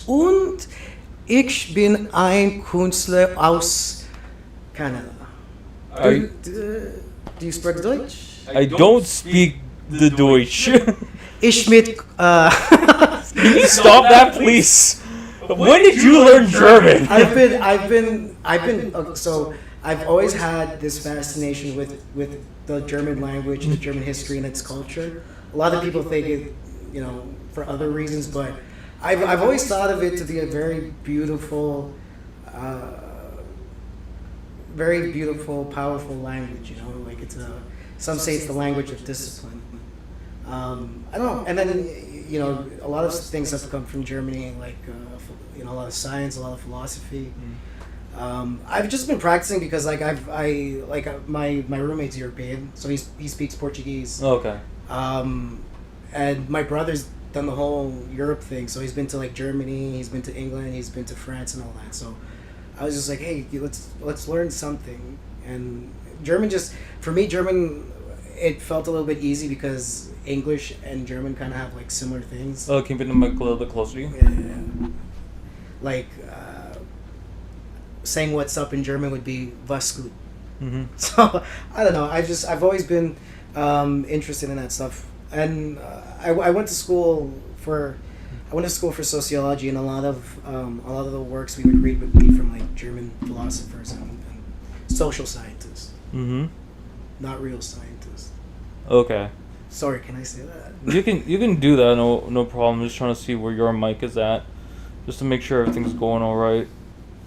Und ich bin ein Künstler aus Kanada. I Do you speak Deutsch? I don't speak the Deutsch. Ich mit Can you stop that, please? When did you learn German? so I've always had this fascination with the German language, the German history, and its culture. A lot of people think it, for other reasons, but I've always thought of it to be a very beautiful, powerful language. Like it's some say it's the language of discipline. I don't know, and then a lot of things have come from Germany, like a lot of science, a lot of philosophy. I've just been practicing because my roommate's European, so he speaks Portuguese. Okay. And my brother's done the whole Europe thing, so he's been to like Germany, he's been to England, he's been to France and all that. So I was just like, hey, let's learn something. And German, just for me, German, it felt a little bit easy because English and German kind of have like similar things. Oh, can you put the mic a little bit closer to you? Yeah. Like saying what's up in German would be was gut. Mm-hmm. So I don't know. I've always been interested in that stuff, and I went to school for sociology, and a lot of the works we would read would be from like German philosophers and social scientists, not real scientists. Okay. Sorry, can I say that? You can do that. No problem. I'm just trying to see where your mic is at, just to make sure everything's going all right.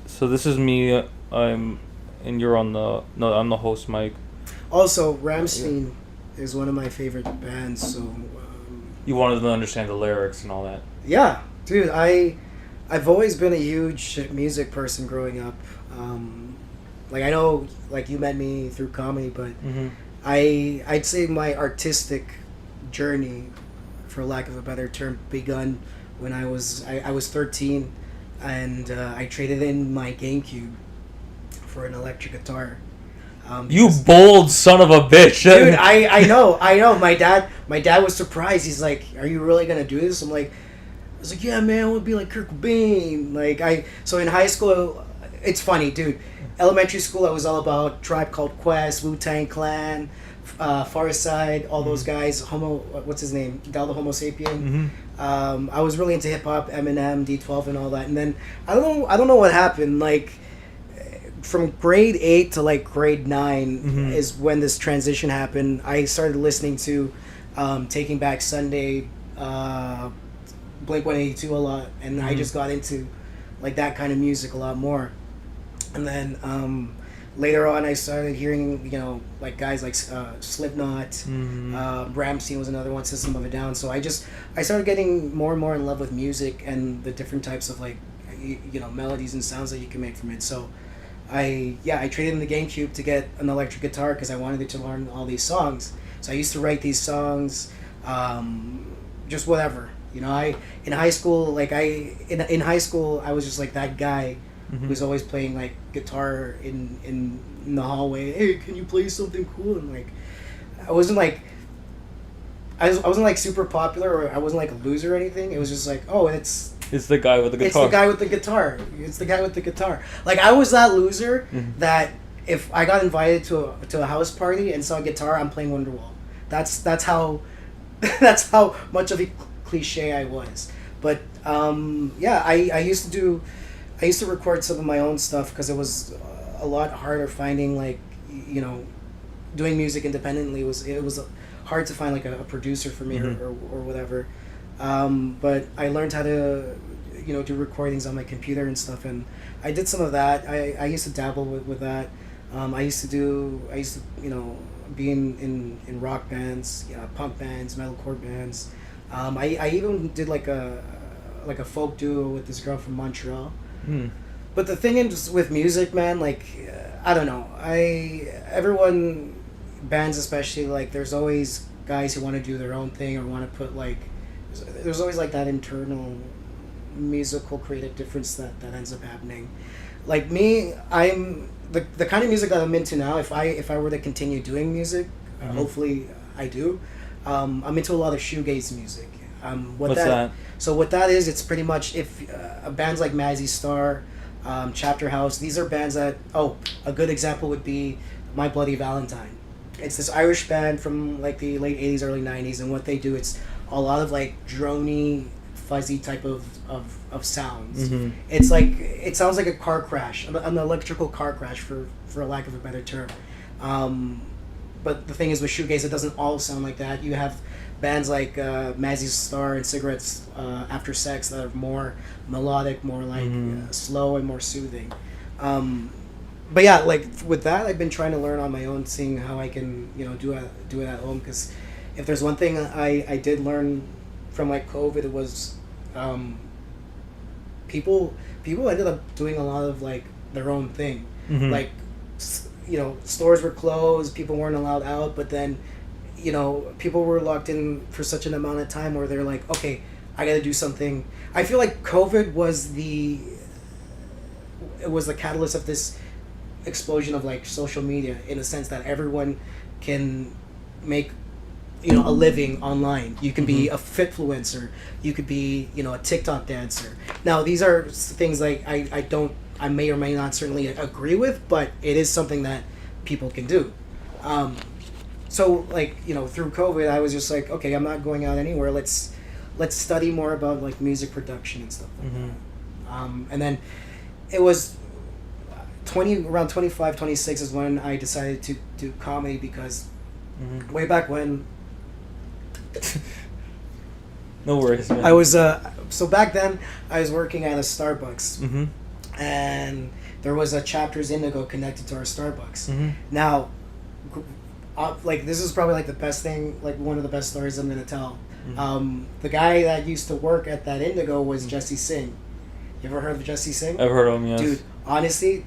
So this is me. I'm the host mic. Also, Rammstein is one of my favorite bands. So you wanted to understand the lyrics and all that. Yeah, dude. I've always been a huge music person growing up. Like I know, like you met me through comedy, but I'd say my artistic journey, for lack of a better term, begun when I was 13, and I traded in my GameCube for an electric guitar. You bold son of a bitch, dude! I know. My dad was surprised. He's like, "Are you really gonna do this?" I was like, "Yeah, man, I want to be like Kurt Cobain." So in high school, it's funny, dude. Elementary school, I was all about Tribe Called Quest, Wu-Tang Clan, Far Side, all those guys. What's his name? Del the Homo Sapien. I was really into hip hop, Eminem, D12, and all that. And then I don't know what happened. Like from grade 8 to like grade 9 is when this transition happened. I started listening to Taking Back Sunday, Blink-182 a lot, and I just got into like that kind of music a lot more. And then later on, I started hearing, like guys like Slipknot, Rammstein was another one, System of a Down. So I started getting more and more in love with music and the different types of like, melodies and sounds that you can make from it. So I traded in the GameCube to get an electric guitar because I wanted to learn all these songs. So I used to write these songs, just whatever. In high school, in high school, I was just like that guy who was always playing like guitar in the hallway. Hey, can you play something cool? And like, I wasn't like super popular, or I wasn't like a loser or anything. It was just like, oh, it's the guy with the guitar. It's the guy with the guitar. It's the guy with the guitar. Like I was that loser that if I got invited to a house party and saw a guitar, I'm playing Wonderwall. That's how that's how much of a cliche I was. But I used to record some of my own stuff because it was a lot harder finding doing music independently. It was hard to find like a producer for me or whatever. But I learned how to do recordings on my computer and stuff, and I did some of that. I used to dabble with that. I used to be in rock bands, punk bands, metalcore bands. I even did like a folk duo with this girl from Montreal. But the thing is with music, man, like I don't know. Everyone, bands especially, like there's always guys who want to do their own thing or want to put like. There's always like that internal musical creative difference that ends up happening. Like me, I'm the kind of music that I'm into now. If I were to continue doing music, hopefully I do. I'm into a lot of shoegaze music. What's that? So what that is, it's pretty much if bands like Mazzy Star, Chapter House. These are bands that a good example would be My Bloody Valentine. It's this Irish band from like the late 80s, early 90s, and what they do, it's a lot of like drony, fuzzy type of sounds. Mm-hmm. It's like, it sounds like a car crash, an electrical car crash for a lack of a better term. But the thing is with shoegaze, it doesn't all sound like that. You have bands like Mazzy Star and Cigarettes After Sex that are more melodic, more like slow and more soothing. But yeah, like with that, I've been trying to learn on my own, seeing how I can, do it at home. Because if there's one thing I did learn from like COVID, it was people ended up doing a lot of like their own thing. Mm-hmm. Like, stores were closed, people weren't allowed out, but then, people were locked in for such an amount of time where they're like, okay, I got to do something. I feel like COVID was the catalyst of this explosion of like social media, in a sense that everyone can make a living online. You can be a fitfluencer, you could be a TikTok dancer. Now these are things like I may or may not certainly agree with, but it is something that people can do. So like through COVID, I was just like, okay, I'm not going out anywhere, let's study more about like music production and stuff like that. And then it was around 25, 26 is when I decided to do comedy, because way back when no worries, man. I was so back then I was working at a Starbucks, and there was a Chapters Indigo connected to our Starbucks. Now, like this is probably like the best thing, like one of the best stories I'm gonna tell. The guy that used to work at that Indigo was Jesse Singh. You ever heard of Jesse Singh? I've heard of him, yes. Dude, honestly,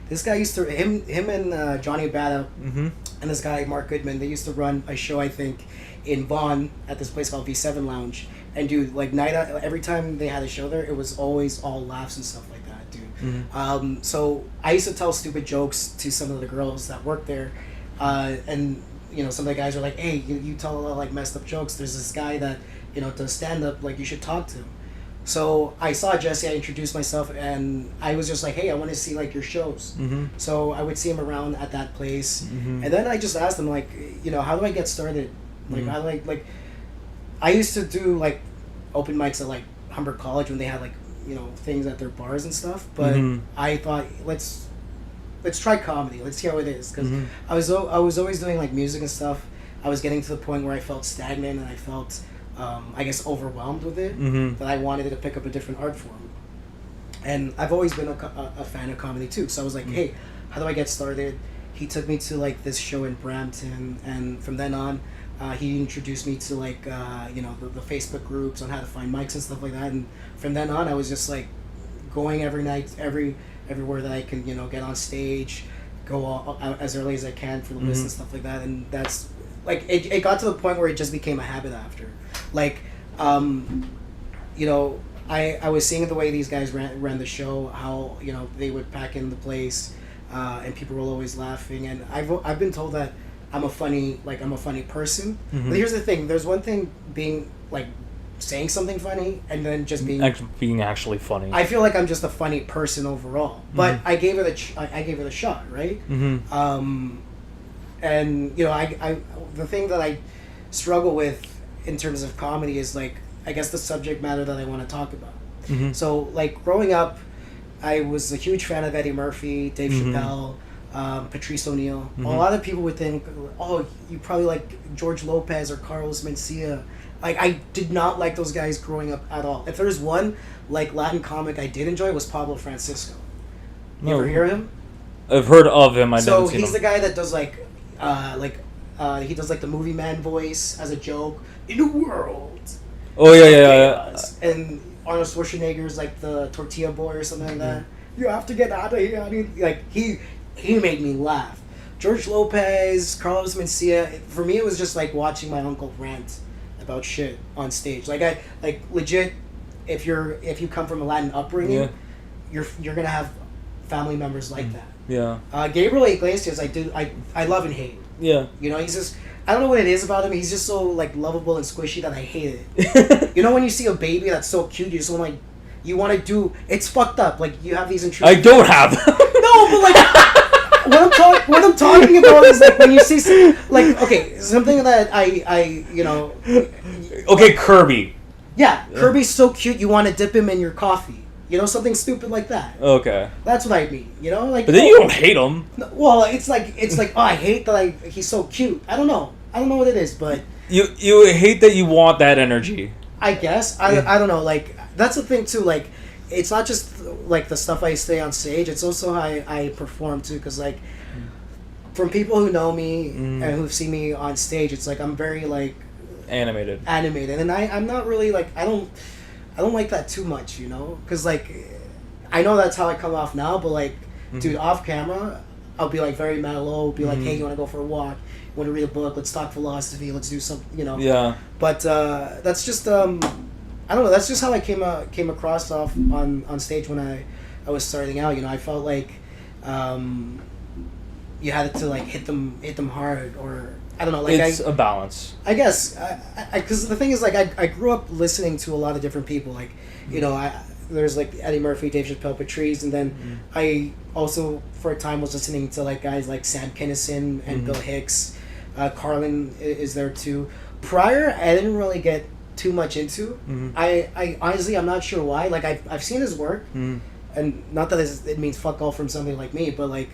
this guy used to him and Johnny Bada and this guy Mark Goodman. They used to run a show, I think, in Vaughan at this place called V7 Lounge. And dude, like every time they had a show there, it was always all laughs and stuff like that, dude. So I used to tell stupid jokes to some of the girls that worked there, and some of the guys were like, "Hey, you tell a lot of like messed up jokes. There's this guy that does stand up. Like you should talk to him." So I saw Jesse, I introduced myself, and I was just like, hey, I want to see like your shows. So I would see him around at that place, and then I just asked him like, how do I get started? Like how do I used to do like open mics at like Humber College when they had like things at their bars and stuff, but I thought let's try comedy, let's see how it is, because I was always doing like music and stuff. I was getting to the point where I felt stagnant and I felt I guess overwhelmed with it, that I wanted to pick up a different art form. And I've always been a fan of comedy too, so I was like, hey, how do I get started? He took me to like this show in Brampton, and from then on he introduced me to like the Facebook groups on how to find mics and stuff like that, and from then on I was just like going every night, everywhere that I can get on stage, go out as early as I can for the list and stuff like that. And that's like it got to the point where it just became a habit after. Like, I was seeing the way these guys ran the show, how they would pack in the place, and people were always laughing. And I've been told that I'm a funny person. But here's the thing: there's one thing being like saying something funny, and then just being actually funny. I feel like I'm just a funny person overall. But I gave it a shot, right? And the thing that I struggle with in terms of comedy is like, I guess the subject matter that I want to talk about. So like growing up, I was a huge fan of Eddie Murphy, Dave Chappelle, Patrice O'Neill. A lot of people would think, oh, you probably like George Lopez or Carlos Mencia. Like I did not like those guys growing up at all. If there's one like Latin comic I did enjoy, was Pablo Francisco. You ever hear him? I've heard of him. So he's the guy that does he does like the movie man voice as a joke. In a world. Oh yeah. And Arnold Schwarzenegger's like the tortilla boy or something like that. You have to get out of here. I mean, like he made me laugh. George Lopez, Carlos Mencia. For me, it was just like watching my uncle rant about shit on stage. Like I legit. If you come from a Latin upbringing, you're gonna have family members like that. Yeah. Gabriel Iglesias, I love and hate. Yeah. He's just I don't know what it is about him. He's just so like lovable and squishy that I hate it. You know when you see a baby that's so cute, you just want like you want to do. It's fucked up. Like you have these intrusive. I don't have. No, but like what I'm talking about is like when you see like okay something that I you know. Okay, Kirby. Yeah, Kirby's so cute. You want to dip him in your coffee. You know, something stupid like that. Okay. That's what I mean. You know, like. But then you don't hate him. Well, it's like oh, I hate that he's so cute. I don't know what it is, but you hate that you want that energy. I guess I don't know. Like that's the thing too. Like it's not just like the stuff I say on stage. It's also how I perform too. Because like from people who know me and who've seen me on stage, it's like I'm very like animated, and I'm not really like I don't like that too much, you know, because like I know that's how I come off now, but like dude, off camera I'll be like very mellow, be like hey, you want to go for a walk, you want to read a book, let's talk philosophy, let's do something, you know. Yeah, but that's just I don't know, that's just how I came across off on stage when I was starting out, you know. I felt like you had to like hit them hard, or I don't know, like it's a balance. I guess, because the thing is, like, I grew up listening to a lot of different people, like, you know, there's like Eddie Murphy, Dave Chappelle, Patrice, and then I also for a time was listening to like guys like Sam Kinison and Bill Hicks, Carlin is there too. Prior, I didn't really get too much into. I honestly, I'm not sure why. Like I've seen his work, and not that it means fuck all from somebody like me, but like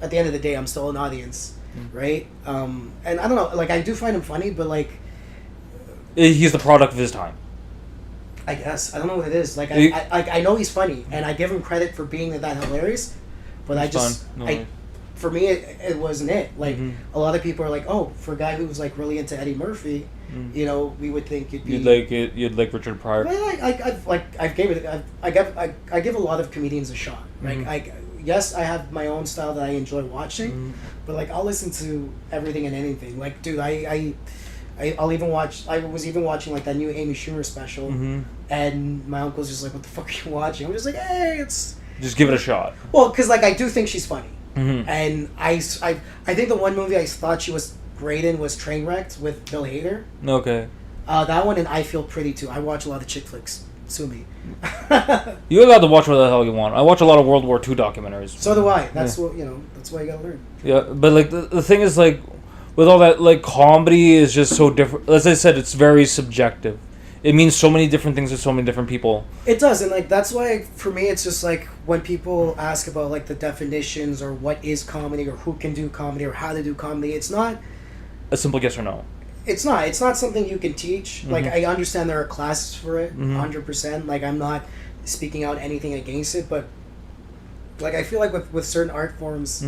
at the end of the day, I'm still an audience. Right? And I don't know, like I do find him funny, but like he's the product of his time. I guess. I don't know what it is. Like I know he's funny and I give him credit for being that hilarious, but for me it wasn't it. Like a lot of people are like, oh, for a guy who was like really into Eddie Murphy, you know, we would think you'd like Richard Pryor. Well, I give a lot of comedians a shot. Like yes, I have my own style that I enjoy watching, but like I'll listen to everything and anything. Like, dude, I'll even watch. I was even watching like that new Amy Schumer special, and my uncle's just like, "What the fuck are you watching?" I'm just like, "Hey, it's just give it a shot." Well, because like I do think she's funny, and I think the one movie I thought she was great in was Trainwrecked with Bill Hader. Okay. That one, and I Feel Pretty too. I watch a lot of chick flicks. Sue me. You're allowed to watch what the hell you want. I watch a lot of World War II documentaries. So do I. That's what you know. That's why you gotta learn. Yeah, but like the thing is, like with all that, like comedy is just so different. As I said, it's very subjective. It means so many different things to so many different people. It does, and like that's why for me it's just like when people ask about like the definitions or what is comedy or who can do comedy or how to do comedy, it's not a simple yes or no. It's not something you can teach. Like I understand there are classes for it, 100%. Like I'm not speaking out anything against it, but like I feel like with certain art forms,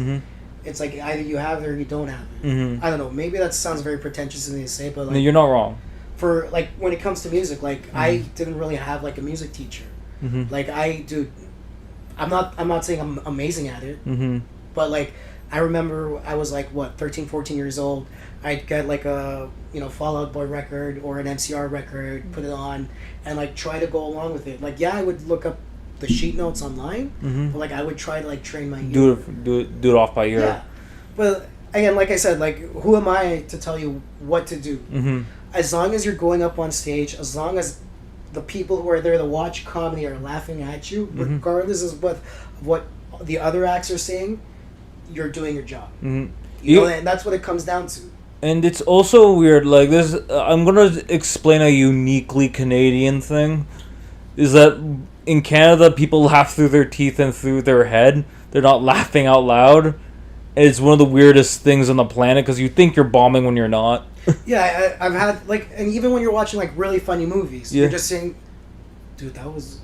it's like either you have it or you don't have it. I don't know. Maybe that sounds very pretentious to say, but like no, you're not wrong. For like when it comes to music, like I didn't really have like a music teacher. Like I'm not saying I'm amazing at it, but like I remember I was like 13, 14 years old. I'd get like a Fall Out Boy record or an MCR record, put it on, and like try to go along with it. Like I would look up the sheet notes online, but like I would try to like train my ear. Do it off by ear. Yeah, but again, like I said, like who am I to tell you what to do? As long as you're going up on stage, as long as the people who are there to watch comedy are laughing at you, regardless of what the other acts are saying, you're doing your job. You know, and that's what it comes down to. And it's also weird, like this, I'm going to explain a uniquely Canadian thing, is that in Canada, people laugh through their teeth and through their head. They're not laughing out loud. It's one of the weirdest things on the planet, because you think you're bombing when you're not. Yeah, I've had, like, and even when you're watching, like, really funny movies, you're just saying, dude, that was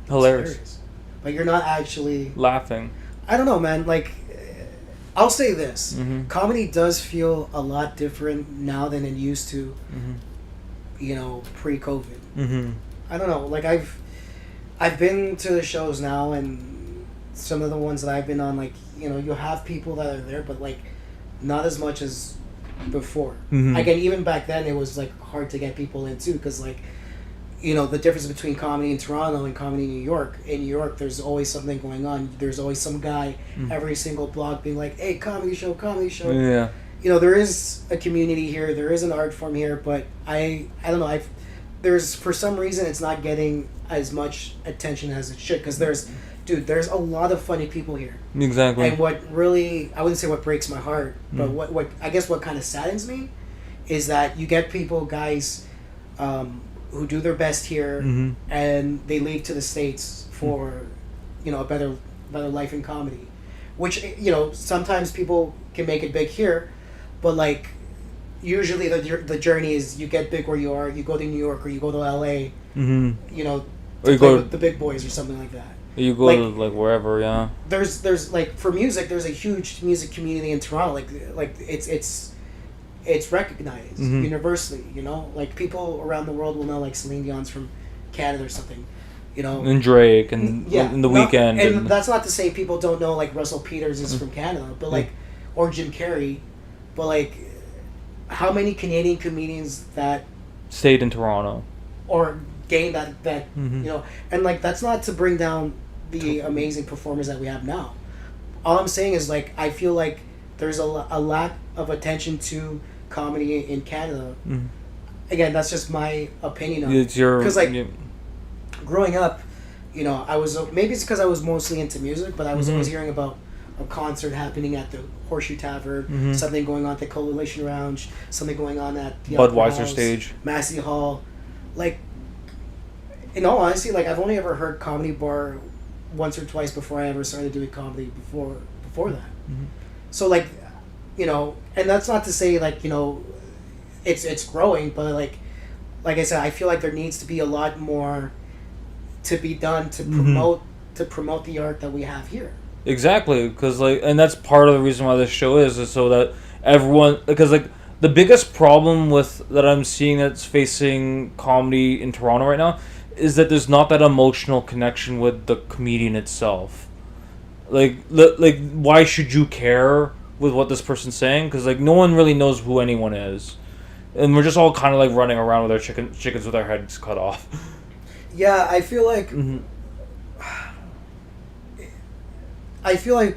hilarious. But you're not actually laughing. I don't know, man, like, I'll say this. Comedy does feel a lot different now than it used to, pre-COVID. I don't know. Like, I've been to the shows now, and some of the ones that I've been on, like, you'll have people that are there, but, like, not as much as before. Again, even back then, it was, like, hard to get people in, too, because, like, the difference between comedy in Toronto and comedy in New York. In New York, there's always something going on. There's always some guy every single block being like, hey, comedy show. Yeah. there is a community here, there is an art form here, but I don't know, there's, for some reason, it's not getting as much attention as it should, because there's a lot of funny people here. Exactly. And what really, I wouldn't say what breaks my heart, but what I guess what kind of saddens me is that you get people, guys, who do their best here, and they leave to the States for, a better life in comedy, which, sometimes people can make it big here, but like, usually the journey is you get big where you are, you go to New York or you go to LA, or you go with the big boys or something like that. You go to like wherever, yeah. There's like, for music, there's a huge music community in Toronto. Like it's recognized universally. Like people around the world will know, like Celine Dion's from Canada or something. And Drake and The Weeknd. And that's not to say people don't know, like Russell Peters is from Canada, but like, or Jim Carrey, but like, how many Canadian comedians that stayed in Toronto or gained that and like, that's not to bring down the amazing performers that we have now. All I'm saying is, like, I feel like there's a lack of attention to comedy in Canada. Again, that's just my opinion on it. Because like, growing up, I was, maybe it's because I was mostly into music, but I was always hearing about a concert happening at the Horseshoe Tavern, something going on at the Coalition Lounge, something going on at the Budweiser stage, Massey Hall. Like, in all honesty, like, I've only ever heard Comedy Bar once or twice before I ever started doing comedy before that. So like, and that's not to say, like, it's growing, but like I said, I feel like there needs to be a lot more to be done to promote the art that we have here. Exactly, because like, and that's part of the reason why this show is so that everyone, because like, the biggest problem that I'm seeing that's facing comedy in Toronto right now is that there's not that emotional connection with the comedian itself. Like why should you care with what this person's saying? Because like, no one really knows who anyone is, and we're just all kind of like running around with our chickens with our heads cut off. Yeah, I feel like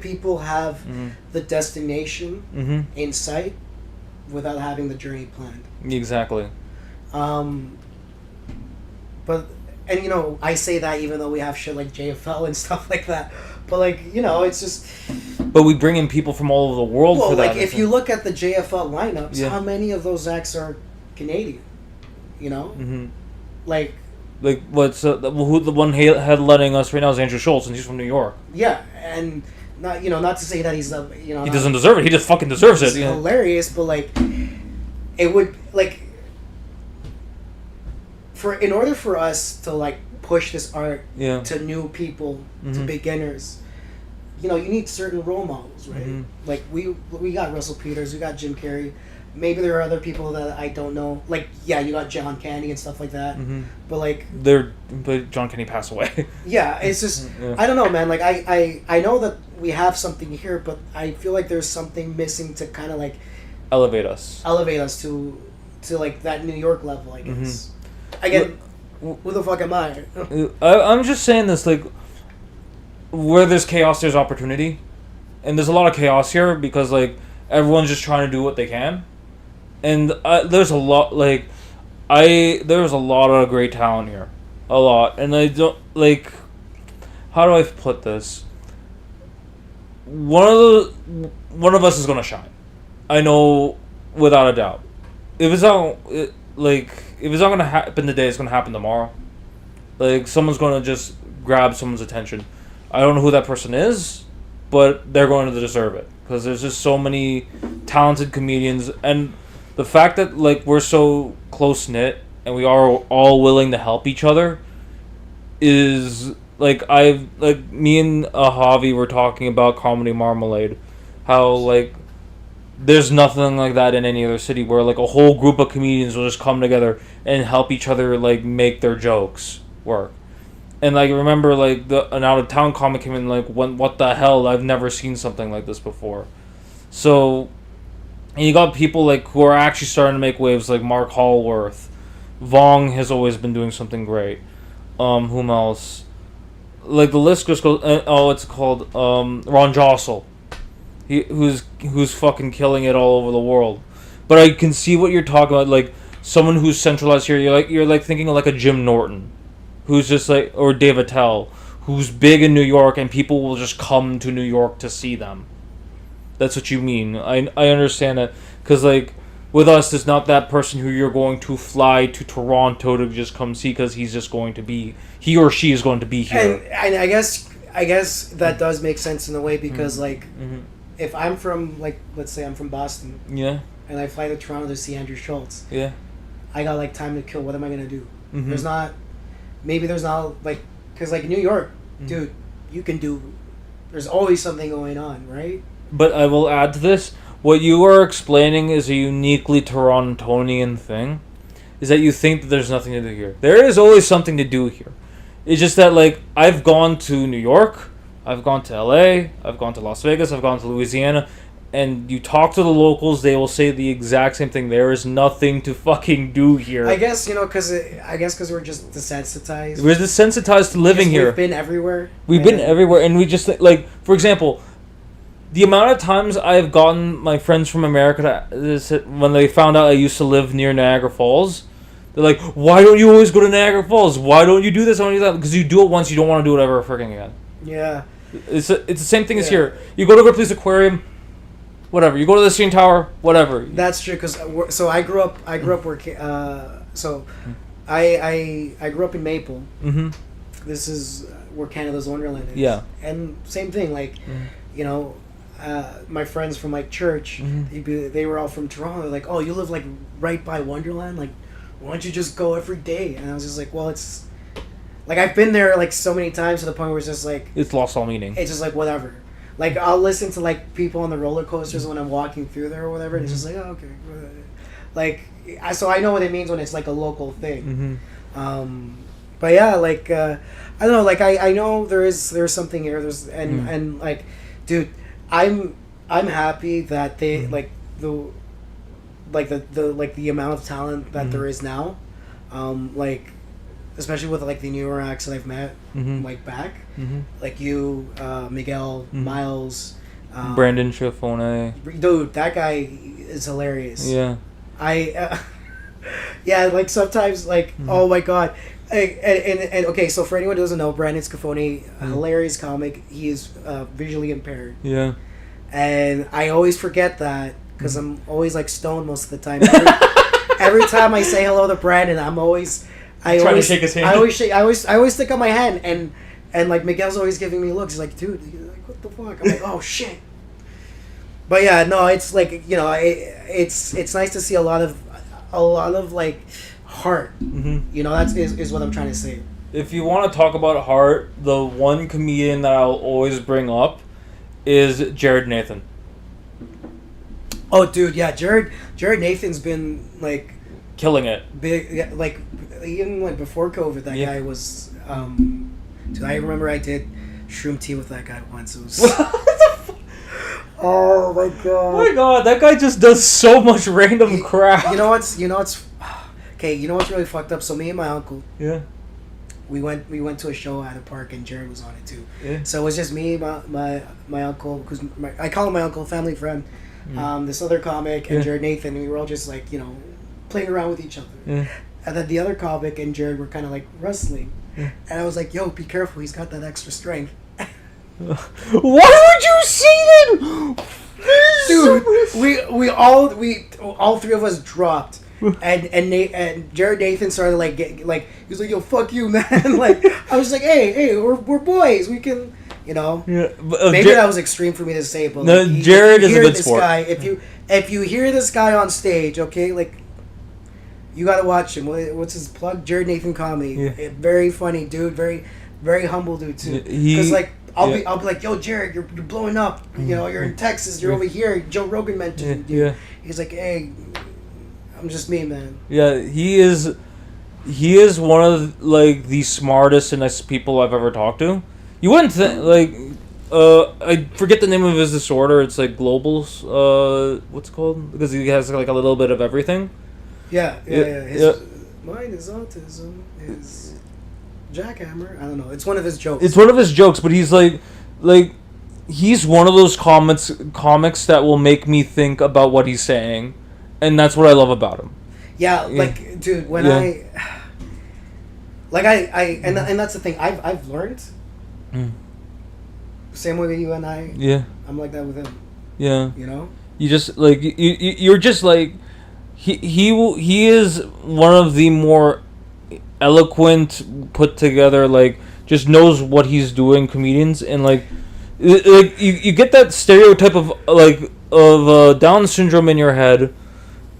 people have the destination in sight without having the journey planned. Exactly. But, and I say that even though we have shit like JFL and stuff like that, but like, it's just. But we bring in people from all over the world for that. Well, like, if you look at the JFL lineups, how many of those acts are Canadian? Like what's who the one headlining us right now is Andrew Schultz, and he's from New York. Yeah, and not not to say that he's he doesn't deserve it. He just fucking deserves it. It's hilarious, but like, it would like, in order for us to like push this art to new people, to beginners, you need certain role models, right? Like we got Russell Peters, we got Jim Carrey. Maybe there are other people that I don't know. Like, you got John Candy and stuff like that. But like, but John Candy passed away. Yeah, it's just I don't know, man. Like I know that we have something here, but I feel like there's something missing to kind of like elevate us to like that New York level, I guess. Again, who the fuck am I? I'm just saying this, like, where there's chaos, there's opportunity, and there's a lot of chaos here because like, everyone's just trying to do what they can. And there's a lot there's a lot of great talent here, a lot, and I don't like. How do I put this? One of us is gonna shine. I know without a doubt. If it's not gonna happen today, it's gonna happen tomorrow. Like, someone's gonna just grab someone's attention. I don't know who that person is, but they're going to deserve it because there's just so many talented comedians, and the fact that like, we're so close knit and we are all willing to help each other is like, me and Javi were talking about Comedy Marmalade, how like, there's nothing like that in any other city where like a whole group of comedians will just come together and help each other like make their jokes work. And like, remember like an out of town comic came in like, what the hell, I've never seen something like this before. So, and you got people like who are actually starting to make waves, like Mark Hallworth. Vong has always been doing something great. Whom else? Like, the list just goes. It's called Ron Jossel. Who's who's fucking killing it all over the world. But I can see what you're talking about, like someone who's centralized here. You're like thinking of like a Jim Norton, who's just like, or Dave Attell, who's big in New York, and people will just come to New York to see them. That's what you mean. I understand that, because like with us, there's not that person who you're going to fly to Toronto to just come see, because he or she is going to be here. And I guess that does make sense in a way, because like if I'm from, like, let's say I'm from Boston, and I fly to Toronto to see Andrew Schultz, I got like time to kill. What am I gonna do? There's not like, because like New York, dude, you can do. There's always something going on, right? But I will add to this. What you are explaining is a uniquely Torontonian thing, is that you think that there's nothing to do here. There is always something to do here. It's just that, like, I've gone to New York, I've gone to LA, I've gone to Las Vegas, I've gone to Louisiana, and you talk to the locals, they will say the exact same thing. There is nothing to fucking do here. I guess, because we're just desensitized. We're desensitized to living here. We've been everywhere. We've been everywhere, and we just, like, for example, the amount of times I've gotten my friends from America when they found out I used to live near Niagara Falls, they're like, why don't you always go to Niagara Falls? Why don't you do this? Why don't you do that? Because you do it once, you don't want to do it ever freaking again. Yeah. It's the same thing as here. You go to Ripley's Aquarium, whatever. You go to the CN Tower, whatever. That's true, because I grew up working. So I grew up in Maple. Mm-hmm. This is where Canada's Wonderland is. Yeah. And same thing, like, my friends from like church, they were all from Toronto. They're like, oh, you live like right by Wonderland. Like, why don't you just go every day? And I was just like, well, it's like I've been there like so many times to the point where it's just like it's lost all meaning. It's just like whatever. Like, I'll listen to like people on the roller coasters when I'm walking through there or whatever. And it's just like, oh, okay. Like, so I know what it means when it's like a local thing. But yeah, like I don't know. Like I know there's something here. And like, dude, I'm happy that they like the amount of talent that there is now, like especially with like the newer acts that I've met like back, like you, Miguel, Miles, Brandon Chiffone. Dude, that guy is hilarious. Yeah, yeah, like sometimes like oh my god. And okay, so for anyone who doesn't know, Brandon Scafoni, a hilarious comic. He is visually impaired. Yeah. And I always forget that because I'm always like stoned most of the time. Every time I say hello to Brandon, I always to shake his hand. I always stick out my hand, and like Miguel's always giving me looks. He's like, dude, like, what the fuck? I'm like, oh shit. But yeah, no, it's like it's nice to see a lot of like heart. That is what I'm trying to say. If you want to talk about heart, the one comedian that I'll always bring up is Jared Nathan. Oh, dude, yeah, Jared Nathan's been like killing it. Big, like even like before COVID, that guy was. Dude, I remember I did shroom tea with that guy once. It was. Oh my god! Oh my god, that guy just does so much random crap. You know what's okay? You know what's really fucked up? So me and my uncle. Yeah. We went to a show at a park and Jared was on it too. Yeah. So it was just me, my uncle, because I call him my uncle, family friend, this other comic, and Jared Nathan, and we were all just like playing around with each other. Yeah. And then the other comic and Jared were kind of like wrestling, and I was like, "Yo, be careful, he's got that extra strength." Why would you say that? Dude, we all three of us dropped. And Jared Nathan started he was like, yo, fuck you, man. Like, I was like, hey, we're boys, we can, Yeah, but, maybe that was extreme for me to say, but no, like, Jared is a good sport. If you hear this guy on stage, okay, like, you gotta watch him. What's his plug? Jared Nathan Comedy. Yeah. Very funny dude, very very humble dude too. Because like I'll be like, yo, Jared, you're blowing up. You're in Texas. You're over here. Joe Rogan mentioned you. Yeah. He's like, hey. I'm just me, man. Yeah, he is one of like the smartest and nicest people I've ever talked to. You wouldn't think I forget the name of his disorder. It's like globals. What's it called? Because he has like a little bit of everything. Yeah. Mine is autism. Is jackhammer. I don't know. It's one of his jokes. It's one of his jokes, but he's like he's one of those comics that will make me think about what he's saying, and that's what I love about him. Yeah, like, dude, when I and that's the thing. I've learned. Same way with you and I. Yeah. I'm like that with him. Yeah. You know. You just like you're just like he is one of the more eloquent, put together, like, just knows what he's doing comedians, and like you get that stereotype of Down syndrome in your head,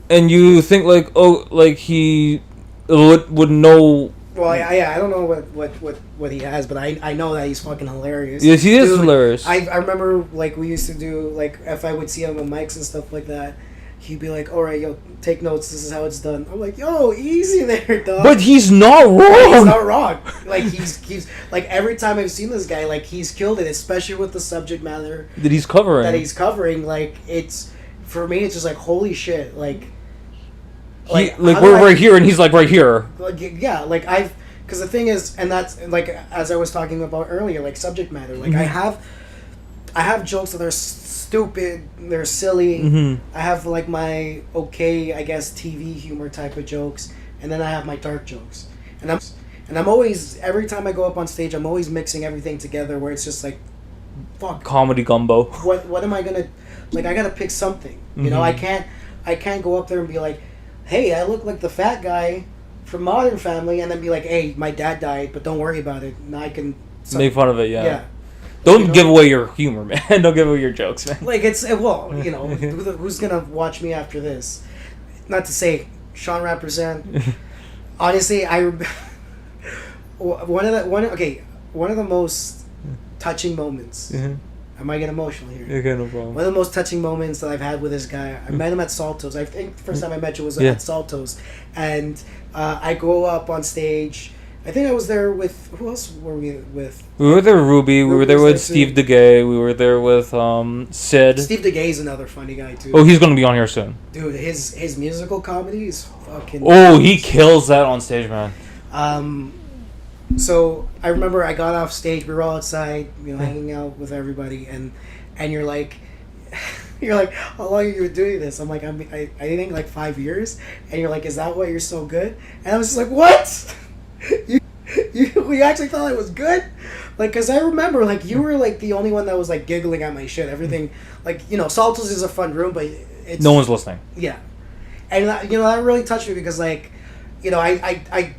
and you think like, oh, like he would know. Well, I don't know what he has, but I know that he's fucking hilarious. Yes, he is hilarious. I remember, like, we used to do, like, if I would see him on mics and stuff like that, he'd be like, all right, yo, take notes, this is how it's done. I'm like, yo, easy there, dog. But he's not wrong. He's not wrong. Like, he's like, every time I've seen this guy, like, he's killed it, especially with the subject matter that he's covering. Like, it's, for me, it's just like, holy shit, like we're right here, and he's like right here. Like, yeah, like because the thing is, and that's like, as I was talking about earlier, like, subject matter. Like, I have jokes that are stupid, they're silly. I have like my I guess TV humor type of jokes, and then I have my dark jokes, and I'm always, every time I go up on stage, I'm always mixing everything together where it's just like, fuck, comedy gumbo. What am I gonna, like, I gotta pick something. You know, I can't go up there and be like, hey, I look like the fat guy from Modern Family, and then be like, hey, my dad died, but don't worry about it. Now I can make fun of it. Yeah. Don't give away your humor, man. Don't give away your jokes, man. Like, it's, well, you know, who's gonna watch me after this? Not to say Sean represent. Honestly, one of the most touching moments. I might get emotional here. Okay, no problem. One of the most touching moments that I've had with this guy, I met him at Salto's. I think the first time I met you was at Salto's. And I go up on stage. I think I was there with, who else were we with? We were there with Ruby. We were there with Steve DeGay. We were there with Sid. Steve DeGay is another funny guy, too. Oh, he's going to be on here soon. Dude, his musical comedy is fucking... Oh, he kills that on stage, man. So I remember I got off stage. We were all outside, you know, hanging out with everybody, and you're like, how long are you doing this? I'm like, I think like 5 years, and you're like, is that why you're so good? And I was just like, what? We actually thought it was good, like, because I remember, like, you were like the only one that was like giggling at my shit. Everything, like, you know, Saltos is a fun room, but it's, no one's listening. Yeah, and you know, that really touched me because, like, you know, I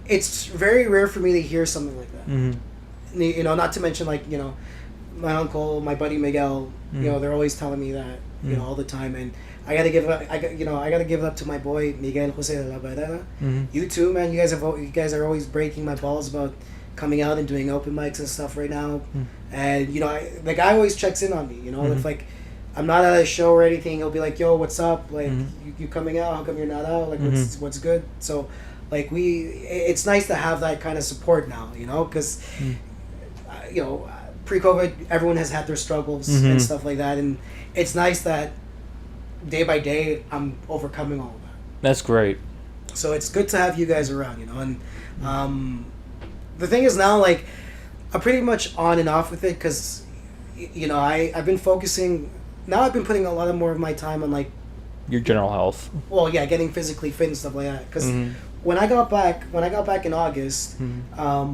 it's very rare for me to hear something like that. You know, not to mention, like, you know, my uncle, my buddy Miguel, you know, they're always telling me that, you know, all the time, and I gotta give it up to my boy Miguel Jose de la Barrera. You too, man. You guys are always breaking my balls about coming out and doing open mics and stuff right now. And, you know, the guy always checks in on me. You know, if, like, I'm not at a show or anything, he'll be like, "Yo, what's up? Like, you coming out? How come you're not out? Like, what's good?" So, like, it's nice to have that kind of support now. You know, because you know, pre-COVID, everyone has had their struggles and stuff like that, and it's nice that day by day I'm overcoming all of that. That's great. So it's good to have you guys around, you know. And the thing is now, like, I'm pretty much on and off with it because, you know, I've been focusing. Now I've been putting a lot more of my time on, like, your general health. Well, yeah, getting physically fit and stuff like that. Because when I got back in August, I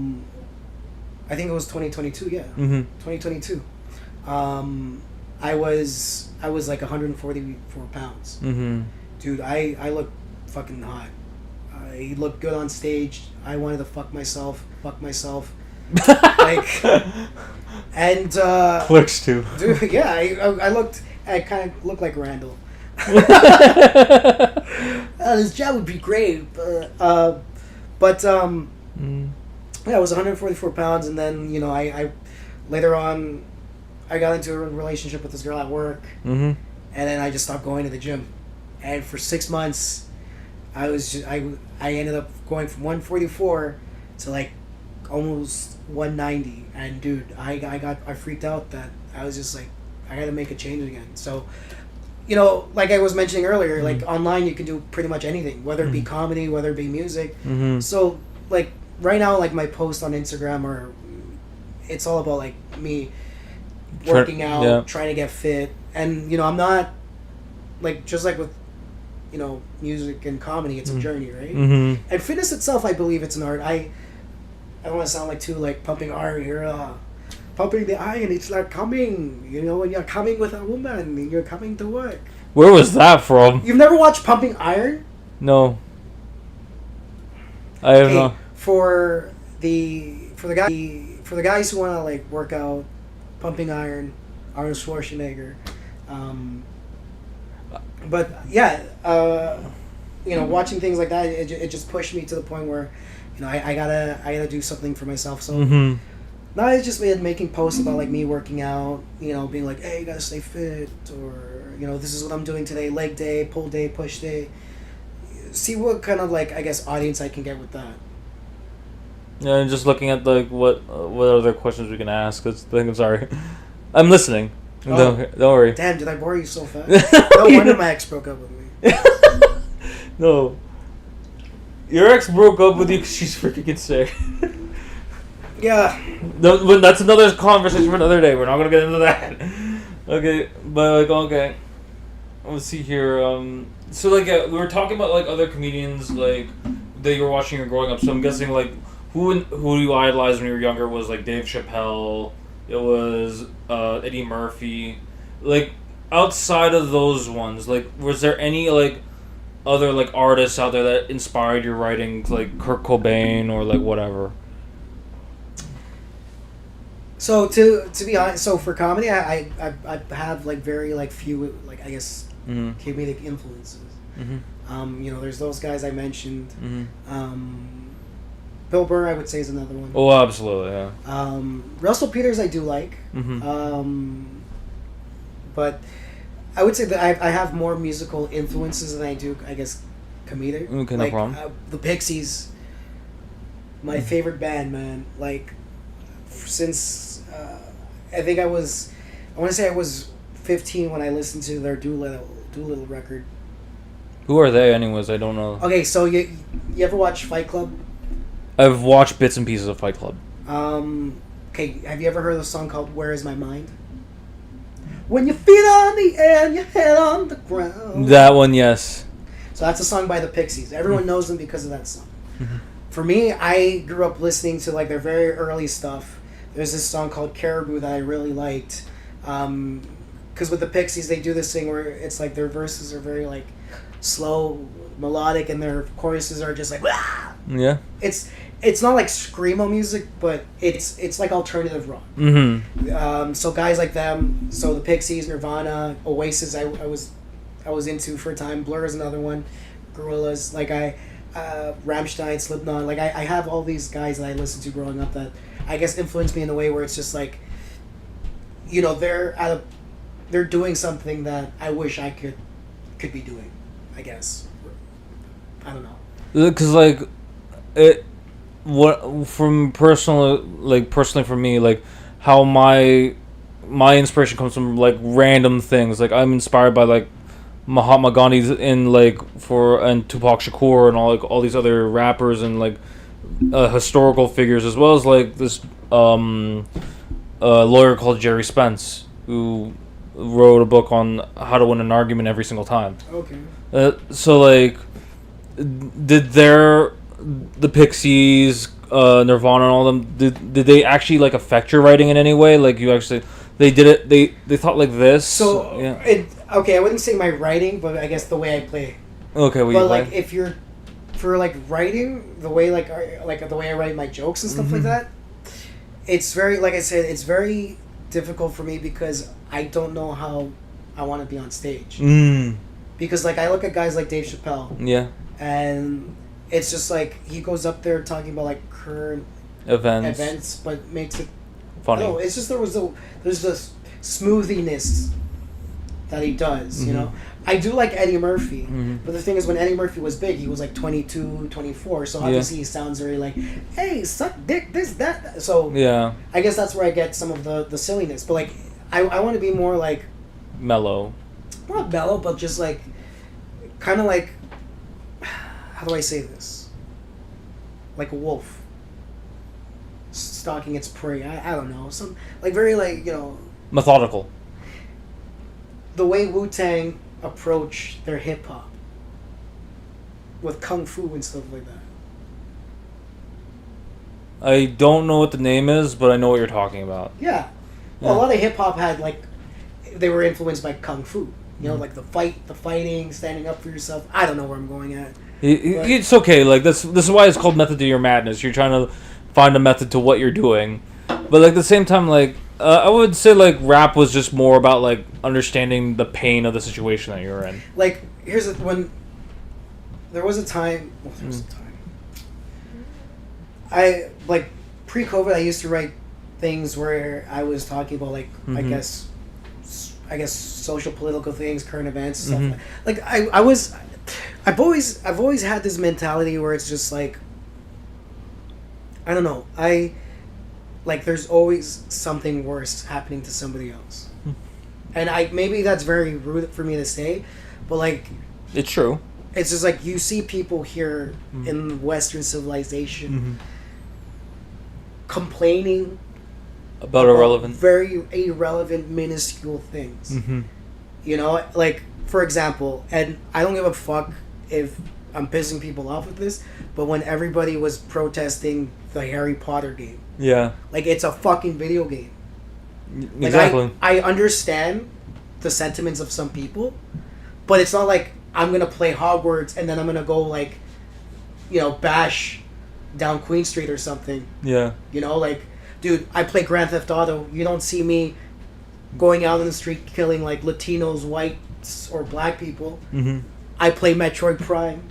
think it was 2022. Yeah, 2022. I was like 144 pounds. Dude, I look fucking hot. I looked good on stage. I wanted to fuck myself. Like, and Clerks too. Dude, yeah, I kind of looked like Randall. This job would be great, but yeah, I was 144 pounds, and then, you know, I later on I got into a relationship with this girl at work, and then I just stopped going to the gym, and for 6 months I ended up going from 144 to like almost 190, and dude, I freaked out that I was just like, I gotta make a change again. So, you know, like I was mentioning earlier, like, online you can do pretty much anything, whether it be comedy, whether it be music. So, like, right now, like, my post on Instagram, it's all about, like, me working out, yeah. trying to get fit, and I'm not like just like with music and comedy. It's a journey, right? Mm-hmm. And fitness itself, I believe it's an art. I don't want to sound like too like pumping iron here. Pumping the iron, it's like coming. When you're coming with a woman, and you're coming to work. Where was that from? You've never watched Pumping Iron? No. I have not. For the guys who want to like work out, Pumping Iron, Arnold Schwarzenegger. But yeah, watching things like that, it just pushed me to the point where, I gotta do something for myself. So now it's just making posts about like me working out, being like, hey, you gotta stay fit, or this is what I'm doing today: leg day, pull day, push day. See what kind of like, I guess, audience I can get with that. Yeah, and just looking at like what other questions we can ask. I'm sorry, I'm listening. Oh. Don't worry. Damn, did I bore you so fast? No wonder my ex broke up with me. No. Your ex broke up with you because she's freaking sick. Yeah. No, but that's another conversation for another day. We're not gonna get into that. Okay, but like, okay. Let's see here. So like, we were talking about like other comedians like that you were watching or growing up. So I'm guessing like who you idolized when you were younger was like Dave Chappelle. It was Eddie Murphy. Like outside of those ones, like was there any like other like artists out there that inspired your writing, like Kurt Cobain or like whatever? So to be honest, so for comedy, I have like very like few like I guess comedic influences. There's those guys I mentioned. Bill Burr, I would say, is another one. Oh, absolutely, yeah. Russell Peters, I do like. But I would say that I have more musical influences than I do, I guess, comedic. Okay, like, no problem. The Pixies, my favorite band, man. Like, since I think I want to say I was 15 when I listened to their Doolittle record. Who are they, anyways? I don't know. Okay, so you ever watch Fight Club? I've watched bits and pieces of Fight Club. Okay, have you ever heard the song called "Where Is My Mind"? When your feet on the air and your head on the ground. That one, yes. So that's a song by the Pixies. Everyone knows them because of that song. For me, I grew up listening to like their very early stuff. There's this song called Caribou that I really liked. Because with the Pixies, they do this thing where it's like their verses are very like slow, melodic, and their choruses are just like, wah! Yeah. It's not like screamo music, but it's like alternative rock. So guys like them, so the Pixies, Nirvana, Oasis, I was into for a time. Blur is another one. Gorillaz, like Rammstein, Slipknot, like I have all these guys that I listened to growing up that I guess influenced me in a way where it's just like, they're doing something that I wish I could be doing, I guess. I don't know. Because like personally for me, like how my inspiration comes from like random things. Like I'm inspired by like Mahatma Gandhi and Tupac Shakur and all these other rappers and like historical figures, as well as like this lawyer called Jerry Spence who wrote a book on how to win an argument every single time. Okay. So like, did the Pixies, Nirvana, and all them, did they actually like affect your writing in any way? Like you actually, they did it. They thought like this. So yeah. Okay, I wouldn't say my writing, but I guess the way I play. Okay, well, but like if you're for like writing the way like the way I write my jokes and stuff like that, it's very, like I said, it's very difficult for me because I don't know how I want to be on stage. Because like I look at guys like Dave Chappelle. Yeah. And it's just like he goes up there talking about like current events, but makes it funny. No, it's just there's this smoothiness that he does, I do like Eddie Murphy, but the thing is, when Eddie Murphy was big, he was like 22, 24, so obviously he sounds very like, hey, suck dick, this, that. So yeah, I guess that's where I get some of the silliness. But like, I want to be more like mellow. Not mellow, but just like, kind of like, how do I say this? Like a wolf stalking its prey. I don't know. Some like very like Methodical. The way Wu-Tang approach their hip hop with kung fu and stuff like that. I don't know what the name is, but I know what you're talking about. Yeah. Well, a lot of hip hop had like they were influenced by kung fu. You know, like the fighting, standing up for yourself. I don't know where I'm going at. It's okay. Like this is why it's called method to your madness. You're trying to find a method to what you're doing, but like at the same time, like I would say like rap was just more about like understanding the pain of the situation that you're in. Like here's when there was a time. Well, there was a time. I like pre-COVID. I used to write things where I was talking about like I guess social political things, current events, stuff like I've always had this mentality where it's just like I don't know, there's always something worse happening to somebody else. And maybe that's very rude for me to say, but like it's true. It's just like you see people here in Western civilization complaining about irrelevant, very irrelevant, minuscule things. You know, like for example, and I don't give a fuck if I'm pissing people off with this, but when everybody was protesting the Harry Potter game, like it's a fucking video game. Like, exactly. I understand the sentiments of some people, but it's not like I'm gonna play Hogwarts and then I'm gonna go like, you know, bash down Queen Street or something. Yeah. You know, like, dude, I play Grand Theft Auto. You don't see me going out in the street killing like Latinos, whites, or black people. I play Metroid Prime.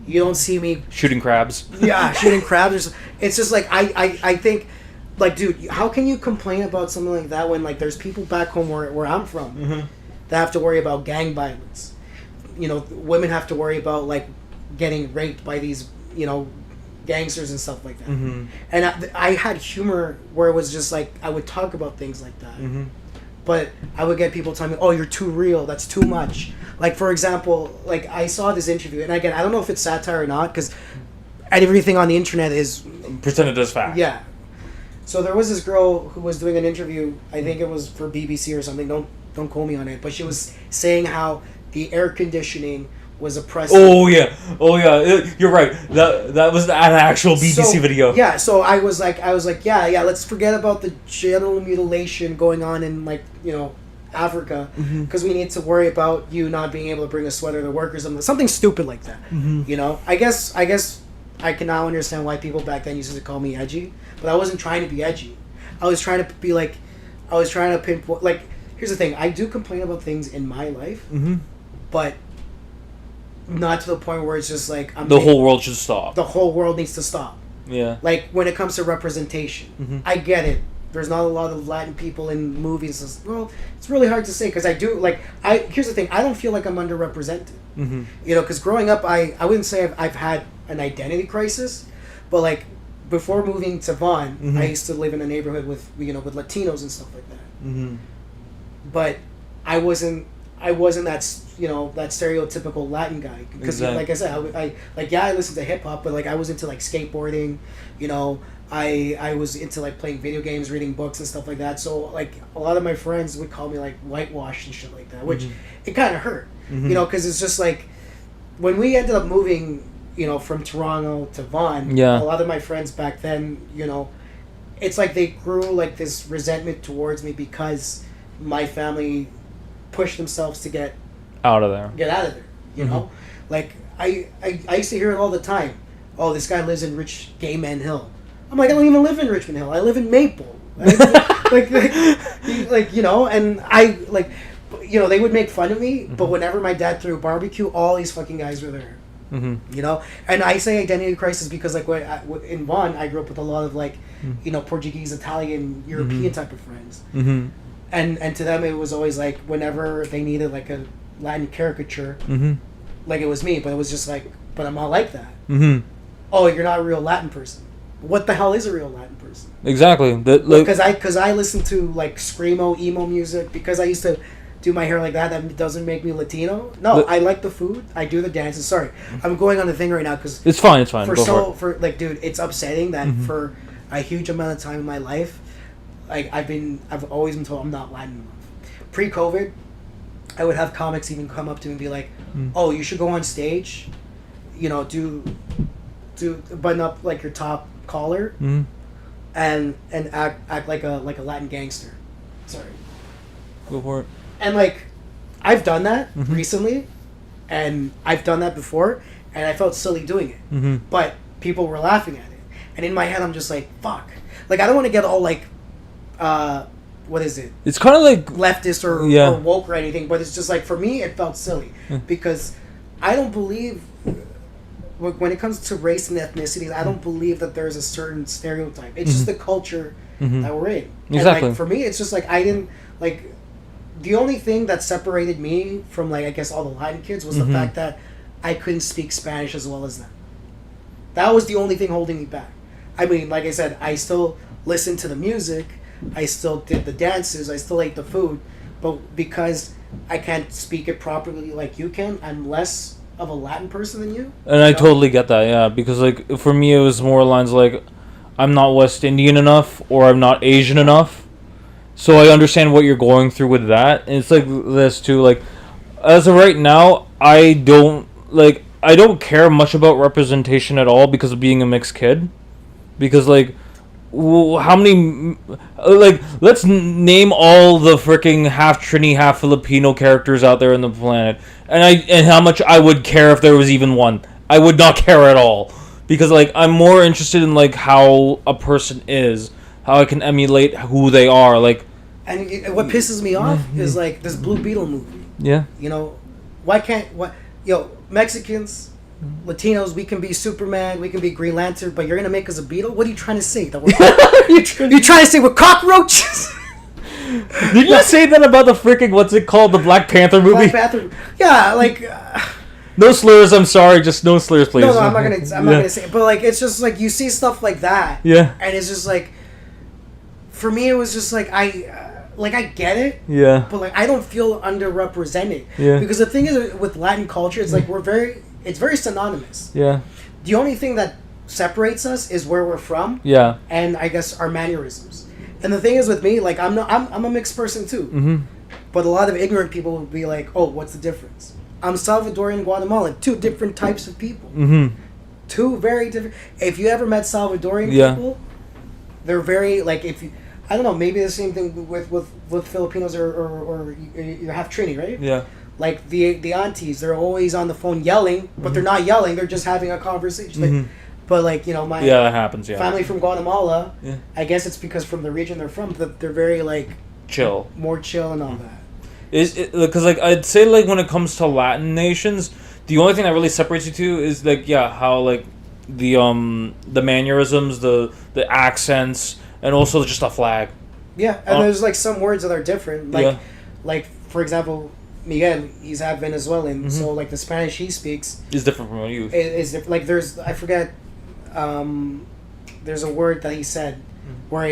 You don't see me shooting crabs. Yeah, shooting crabs. It's just like I think, like, dude, how can you complain about something like that when like there's people back home where I'm from that have to worry about gang violence. You know, women have to worry about like getting raped by these, you know, gangsters and stuff like that. And I had humor where it was just like I would talk about things like that. But I would get people telling me, "Oh, you're too real. That's too much." Like for example, like I saw this interview, and again, I don't know if it's satire or not because everything on the internet is presented as fact. Yeah. So there was this girl who was doing an interview. I think it was for BBC or something. Don't quote me on it. But she was saying how the air conditioning was oppressive. Oh yeah, you're right. That was an actual BBC video. Yeah, so I was like, yeah. Let's forget about the genital mutilation going on in like, you know, Africa, because we need to worry about you not being able to bring a sweater to work or something stupid like that. You know, I guess I can now understand why people back then used to call me edgy, but I wasn't trying to be edgy. I was trying to be like, I was trying to pinpoint. Like, here's the thing: I do complain about things in my life, but not to the point where it's just like whole world should stop. The whole world needs to stop. Yeah. Like when it comes to representation, I get it. There's not a lot of Latin people in movies. Well, it's really hard to say because I do like. Here's the thing: I don't feel like I'm underrepresented. You know, because growing up, I wouldn't say I've had an identity crisis, but like before moving to Vaughan, I used to live in a neighborhood with with Latinos and stuff like that. But I wasn't that, you know, that stereotypical Latin guy because like I said, I listened to hip hop, but like I was into like skateboarding, you know, I was into like playing video games, reading books and stuff like that. So like a lot of my friends would call me like whitewashed and shit like that, which it kind of hurt, you know, because it's just like when we ended up moving, you know, from Toronto to Vaughan, a lot of my friends back then, you know, it's like they grew like this resentment towards me because my family pushed themselves to get out of there, you know. Like I used to hear it all the time. Oh, this guy lives in rich gay man hill. I'm like, I don't even live in Richmond Hill. I live in Maple. like you know, and I like, you know, they would make fun of me, but whenever my dad threw a barbecue, all these fucking guys were there. You know, and I say identity crisis because like in Vaughan, I grew up with a lot of like, you know, Portuguese, Italian, European type of friends. And to them, it was always like whenever they needed like a Latin caricature, like it was me, but it was just like, but I'm not like that. Oh, you're not a real Latin person. What the hell is a real Latin person? Exactly. Because I listen to like screamo, emo music because I used to do my hair like that. That doesn't make me Latino. No, I like the food. I do the dances. Sorry, I'm going on the thing right now because it's fine. Go for like, dude, it's upsetting that for a huge amount of time in my life, like I've always been told I'm not Latin enough. Pre-COVID, I would have comics even come up to me and be like, "Oh, you should go on stage, do button up like your top collar, and act like a Latin gangster." Sorry. Go for it. And like, I've done that recently, and I've done that before, and I felt silly doing it. But people were laughing at it, and in my head, I'm just like, "Fuck!" Like, I don't want to get all like, what is it? It's kind of like leftist or woke or anything, but it's just like, for me, it felt silly because I don't believe when it comes to race and ethnicity, I don't believe that there's a certain stereotype. It's just the culture that we're in. Exactly. And like, for me, it's just like I didn't like. The only thing that separated me from like I guess all the Latin kids was the fact that I couldn't speak Spanish as well as them. That was the only thing holding me back. I mean, like I said, I still listened to the music, I still did the dances, I still ate the food, but because I can't speak it properly like you can, I'm less of a Latin person than you. And I totally get that, yeah, because like for me it was more lines like I'm not West Indian enough or I'm not Asian enough. So I understand what you're going through with that. And it's like this too, like as of right now, I don't care much about representation at all because of being a mixed kid. Because like how many let's name all the freaking half Trini, half Filipino characters out there on the planet. And how much I would care if there was even one. I would not care at all. Because like I'm more interested in like how a person is, how I can emulate who they are, like. And what pisses me off is like this Blue Beetle movie. Yeah. Mexicans, Latinos, we can be Superman, we can be Green Lantern, but you're gonna make us a beetle? What are you trying to say? That you trying to say we're cockroaches? Did you say that about the freaking what's it called, the Black Panther movie? Black Panther. Yeah, like. No slurs. I'm sorry. Just no slurs, please. No, I'm not gonna say it. But like, it's just like you see stuff like that. Yeah. And it's just like, for me, it was just like I get it. Yeah. But like I don't feel underrepresented. Yeah. Because the thing is with Latin culture, it's like it's very synonymous. Yeah. The only thing that separates us is where we're from. Yeah. And I guess our mannerisms. And the thing is with me, like I'm a mixed person too. But a lot of ignorant people will be like, "Oh, what's the difference?" I'm Salvadorian, Guatemalan, two different types of people. Two very different. If you ever met Salvadorian people, they're very like I don't know, maybe the same thing with Filipinos or you're half Trini, right? Yeah. Like the aunties, they're always on the phone yelling, but they're not yelling, they're just having a conversation. Like, but like, my that happens, family from Guatemala, I guess it's because from the region they're from, they're very like chill. More chill and all that. Because like I'd say like when it comes to Latin nations, the only thing that really separates you two is like how like the mannerisms, the accents, and also just a flag. Yeah, and there's like some words that are different. Like for example, Miguel, he's half Venezuelan, so like the Spanish he speaks is different from you. Is different. Like I forget. There's a word that he said where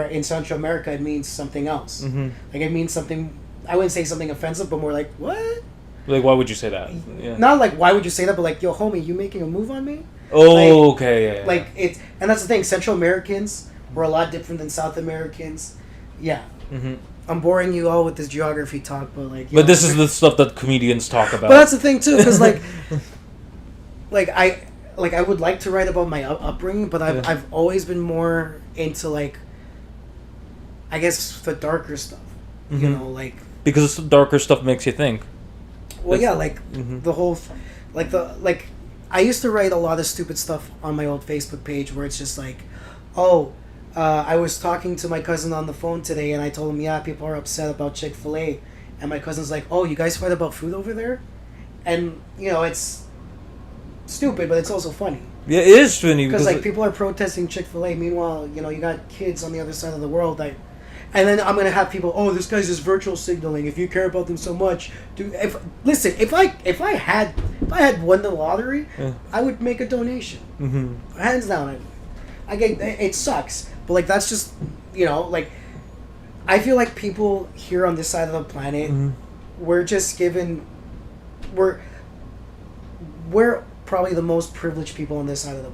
in Central America it means something else. Like it means something. I wouldn't say something offensive, but more like, what? Like, why would you say that? Yeah. Not like, why would you say that, but like, yo, homie, you making a move on me? Oh, like, okay, yeah. Like, and that's the thing, Central Americans were a lot different than South Americans. Yeah. I'm boring you all with this geography talk, but like... But this is the stuff that comedians talk about. But that's the thing, too, because like... I would like to write about my upbringing, but I've always been more into, like... I guess the darker stuff. Like... Because the darker stuff makes you think. Well, yeah, like the whole, I used to write a lot of stupid stuff on my old Facebook page where it's just like, I was talking to my cousin on the phone today and I told him, yeah, people are upset about Chick-fil-A, and my cousin's like, oh, you guys fight about food over there, and it's stupid, but it's also funny. Yeah, it is funny because like people are protesting Chick-fil-A. Meanwhile, you got kids on the other side of the world that. And then I'm gonna have people. Oh, this guy's just virtual signaling. If you care about them so much, dude. If I had won the lottery, I would make a donation. Hands down. I get it sucks, but like that's just like I feel like people here on this side of the planet, we're just given. We're probably the most privileged people on this side of the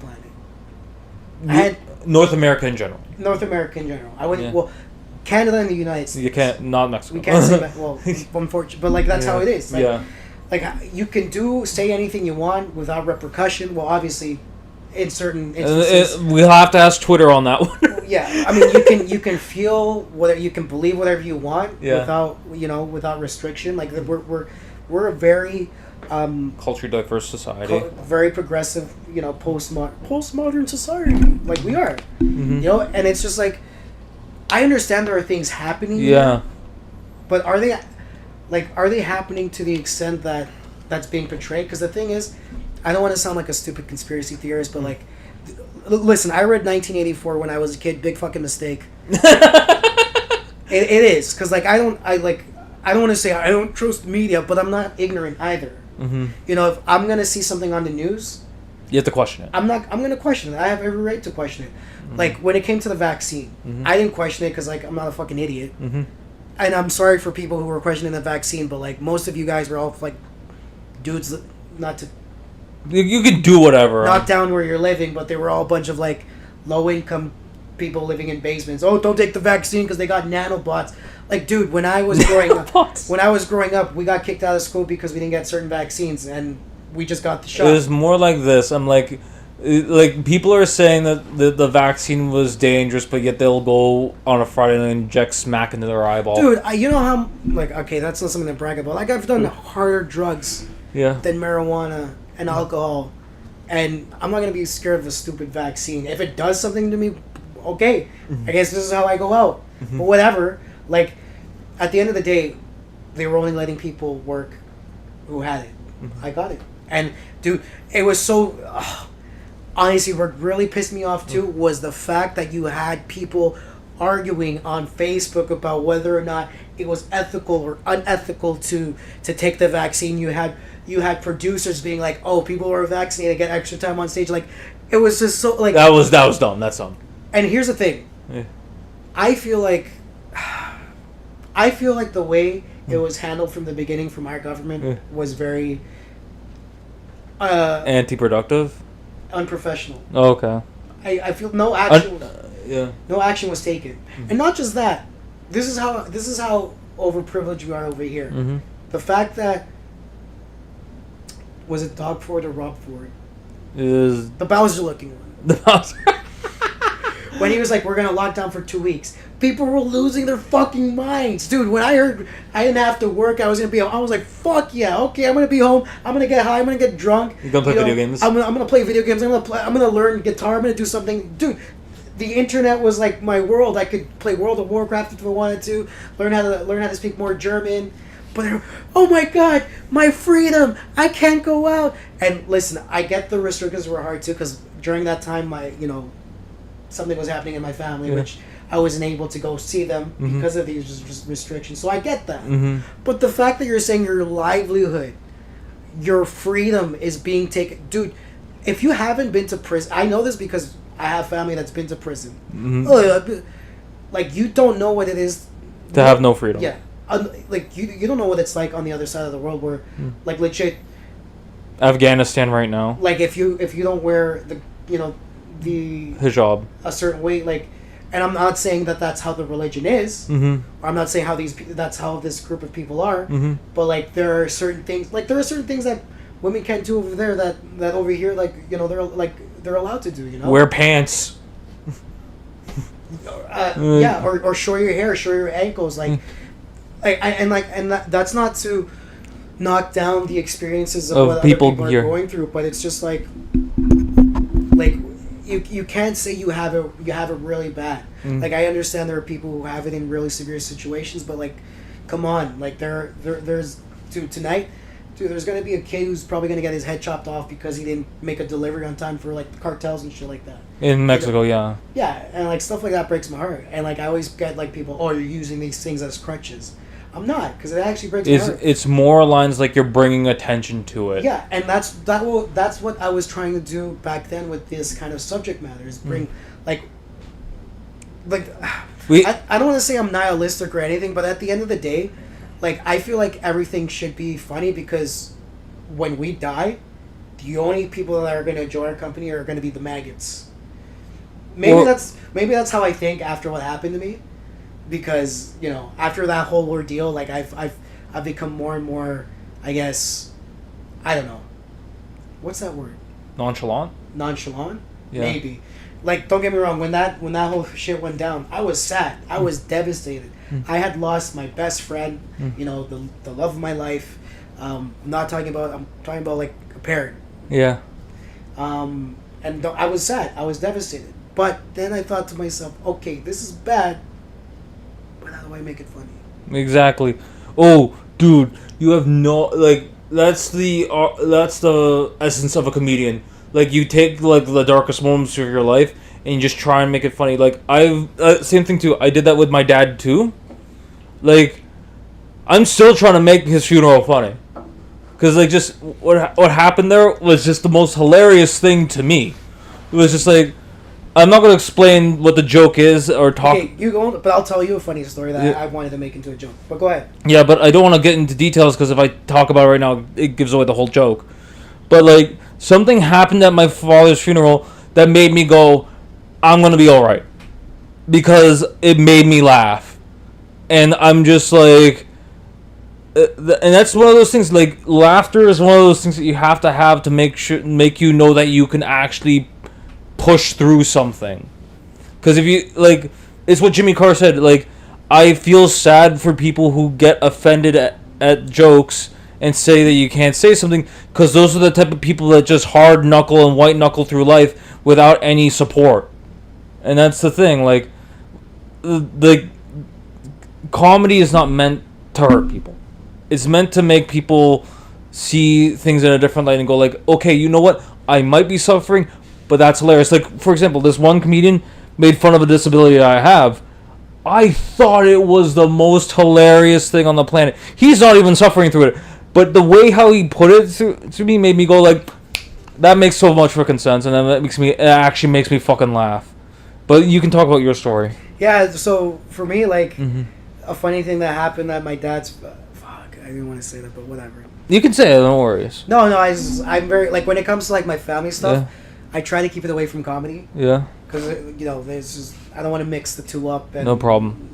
planet. North America in general. North America in general. I would Canada and the United States. You can't, not Mexico. We can't say that. Well, unfortunately, but like that's how it is. Like, yeah. Like you can say anything you want without repercussion. Well, obviously, in certain instances, we'll have to ask Twitter on that one. Yeah, I mean, you can feel whether you can believe whatever you want without without restriction. Like we're a very culturally diverse society, very progressive, postmodern society. Like we are, and it's just like I understand there are things happening. Yeah, but are they happening to the extent that that's being portrayed? Because the thing is, I don't want to sound like a stupid conspiracy theorist, but like, listen, I read 1984 when I was a kid. Big fucking mistake. It is, because like I don't want to say I don't trust media, but I'm not ignorant either. Mm-hmm. If I'm gonna see something on the news, you have to question it. I'm gonna question it. I have every right to question it. Mm-hmm. Like when it came to the vaccine, I didn't question it because like I'm not a fucking idiot. Mm-hmm. And I'm sorry for people who were questioning the vaccine, but like most of you guys were all like dudes, not to. You can do whatever. Not down where you're living, but they were all a bunch of like low income people living in basements. Oh, don't take the vaccine because they got nanobots. Like, dude, when I was growing up, we got kicked out of school because we didn't get certain vaccines, and we just got the shot. It was more like this. I'm like people are saying that the vaccine was dangerous, but yet they'll go on a Friday and inject smack into their eyeball. Dude, you know how okay, that's not something to brag about. Like I've done harder drugs than marijuana and alcohol, and I'm not gonna be scared of a stupid vaccine. If it does something to me, okay, I guess this is how I go out. But whatever. Like at the end of the day, they were only letting people work who had it. I got it, and dude, it was so. Honestly, what really pissed me off too was the fact that you had people arguing on Facebook about whether or not it was ethical or unethical to take the vaccine. You had producers being like, "Oh, people who are vaccinated get extra time on stage." Like, it was just so like that was dumb. That's dumb. And here's the thing, I feel like the way it was handled from the beginning from our government was very anti-productive. Unprofessional. Oh, okay. I feel no action. No action was taken, and not just that. This is how overprivileged we are over here. Mm-hmm. The fact that was it Dog Ford or Rob Ford? Is the Bowser looking one? The Bowser. When he was like, "We're gonna lock down for 2 weeks," people were losing their fucking minds, dude. When I heard I didn't have to work, I was like, "Fuck yeah, okay, I'm gonna be home. I'm gonna get high. I'm gonna get drunk. You gonna play video games? I'm gonna play video games. I'm gonna learn guitar. I'm gonna do something, dude." The internet was like my world. I could play World of Warcraft if I wanted to. Learn how to speak more German. But oh my god, my freedom! I can't go out. And listen, I get the restrictions were hard too because during that time, something was happening in my family, which I wasn't able to go see them because of these restrictions. So I get that. Mm-hmm. But the fact that you're saying your livelihood, your freedom is being taken, dude. If you haven't been to prison, I know this because I have family that's been to prison. Mm-hmm. Like you don't know what it is to have no freedom. Yeah, like you don't know what it's like on the other side of the world where, like legit. Afghanistan right now. Like if you don't wear the hijab a certain way, like, and I'm not saying that that's how the religion is, or I'm not saying that's how this group of people are, but like there are certain things that women can't do over there that over here, like they're allowed to do, wear pants, or show your hair, show your ankles, that's not to knock down the experiences of what people other people are going through, but it's just like you can't say you have it really bad. Like I understand there are people who have it in really severe situations, but like, come on, like there's tonight, there's gonna be a kid who's probably gonna get his head chopped off because he didn't make a delivery on time for like the cartels and shit like that in Mexico. Yeah, and like stuff like that breaks my heart. And like I always get like people, oh, you're using these things as crutches. I'm not, because it actually breaks my heart. It's more lines like you're bringing attention to it. Yeah, and that's what I was trying to do back then with this kind of subject matter, is bring I don't want to say I'm nihilistic or anything, but at the end of the day, like I feel like everything should be funny, because when we die, the only people that are going to enjoy our company are going to be the maggots. Maybe that's how I think after what happened to me. because after that whole ordeal, like I've become more and more, I guess, I don't know, what's that word? Nonchalant. Yeah. Maybe. Like, don't get me wrong, when that whole shit went down, I was sad. I was devastated. I had lost my best friend, the love of my life. I'm talking about like a parent. Yeah. And I was sad. I was devastated. But then I thought to myself, okay, this is bad, but how do I make it funny? Exactly. Oh, dude, you have no, like, that's the essence of a comedian. Like, you take, like, the darkest moments of your life and you just try and make it funny. Like, same thing too. I did that with my dad too. Like, I'm still trying to make his funeral funny. Because, like, just what happened there was just the most hilarious thing to me. It was just like, I'm not going to explain what the joke is or talk. Okay, you go on, but I'll tell you a funny story that I wanted to make into a joke. But go ahead. Yeah, but I don't want to get into details because if I talk about it right now, it gives away the whole joke. But, like, something happened at my father's funeral that made me go, I'm going to be alright. Because it made me laugh. And I'm just like... and that's one of those things, like, laughter is one of those things that you have to make you know that you can actually push through something. Because if you, like, it's what Jimmy Carr said, like, I feel sad for people who get offended at jokes and say that you can't say something, because those are the type of people that just hard knuckle and white knuckle through life without any support. And that's the thing, like, the comedy is not meant to hurt people. It's meant to make people see things in a different light and go like, okay, you know what? I might be suffering, but that's hilarious. Like, for example, this one comedian made fun of a disability I have. I thought it was the most hilarious thing on the planet. He's not even suffering through it. But the way how he put it to me made me go like, that makes so much freaking sense. And then it actually makes me fucking laugh. But you can talk about your story. Yeah, so for me, like, a funny thing that happened at my dad's... I didn't want to say that, but whatever. You can say it, no worries. No, I'm very, like, when it comes to, like, my family stuff, I try to keep it away from comedy. Yeah. Because, there's just, I don't want to mix the two up. And, no problem.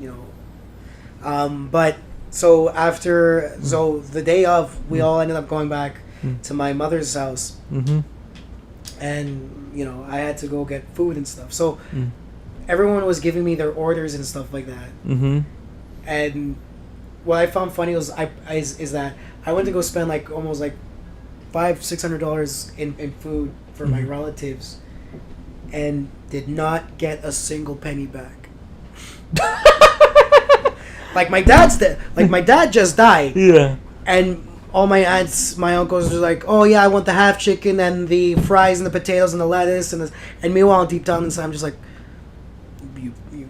But, so the day of, we all ended up going back to my mother's house. And, I had to go get food and stuff. So, everyone was giving me their orders and stuff like that. And what I found funny was is that I went to go spend like almost like $500-$600 in food for my relatives, and did not get a single penny back. Like my dad just died. Yeah. And all my aunts, my uncles were like, "Oh yeah, I want the half chicken and the fries and the potatoes and the lettuce and and meanwhile deep down inside I'm just like,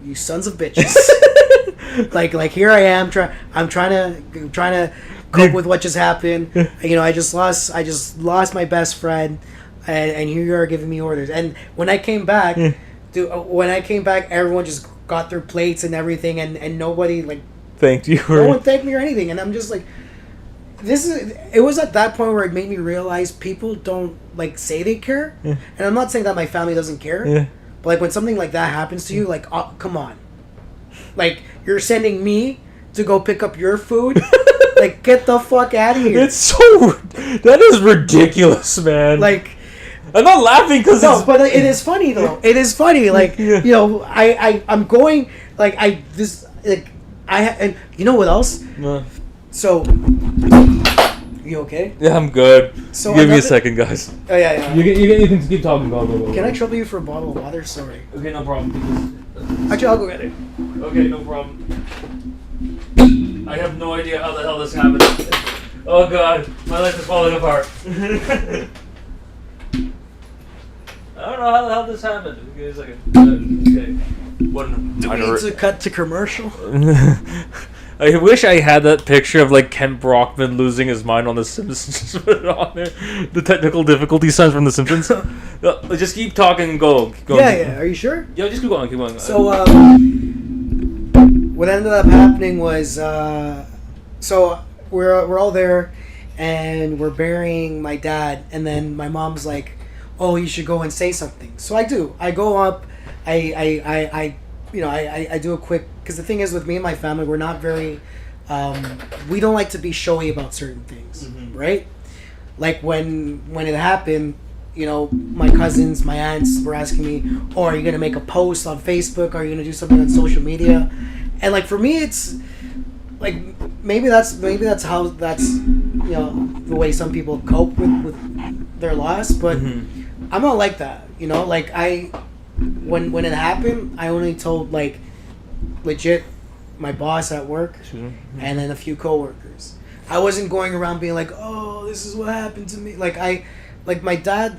you sons of bitches." like here I am I'm trying to cope with what just happened. I just lost my best friend, and here you are giving me orders. And when I came back, everyone just got their plates and everything, and nobody like thanked you. No one thanked me or anything, and I'm just like, it was at that point where it made me realize people don't like say they care. And I'm not saying that my family doesn't care, but like when something like that happens to you, like, oh, come on. Like, you're sending me to go pick up your food? Like, get the fuck out of here. That is ridiculous, man. Like, I'm not laughing because but it is funny, though. It is funny. Like, I'm going, like, and you know what else? So, you okay? Yeah, I'm good. So give me a second, guys. Oh, yeah. You can keep talking. Go. Can I trouble you for a bottle of water? Sorry. Okay, no problem. Actually, I'll go get it. Okay, no problem. I have no idea how the hell this happened. Oh god, my life is falling apart. I don't know how the hell this happened. Give me a second. Okay. Do we need to cut to commercial? I wish I had that picture of like Kent Brockman losing his mind on The Simpsons on there. The technical difficulty signs from The Simpsons. Just keep talking and go. Yeah. Are you sure? Yeah, just keep going. So, what ended up happening was, so we're all there, and we're burying my dad, and then my mom's like, "Oh, you should go and say something." So I do. I go up. I I do a quick, because the thing is with me and my family, we're not very, we don't like to be showy about certain things, right? Like when it happened, my cousins, my aunts were asking me, "Oh, are you gonna make a post on Facebook? Are you gonna do something on social media?" And like for me, it's like maybe that's how the way some people cope with their loss, but I'm not like that. Like when it happened, I only told like legit my boss at work and then a few coworkers. I wasn't going around being like, "Oh, this is what happened to me." Like my dad,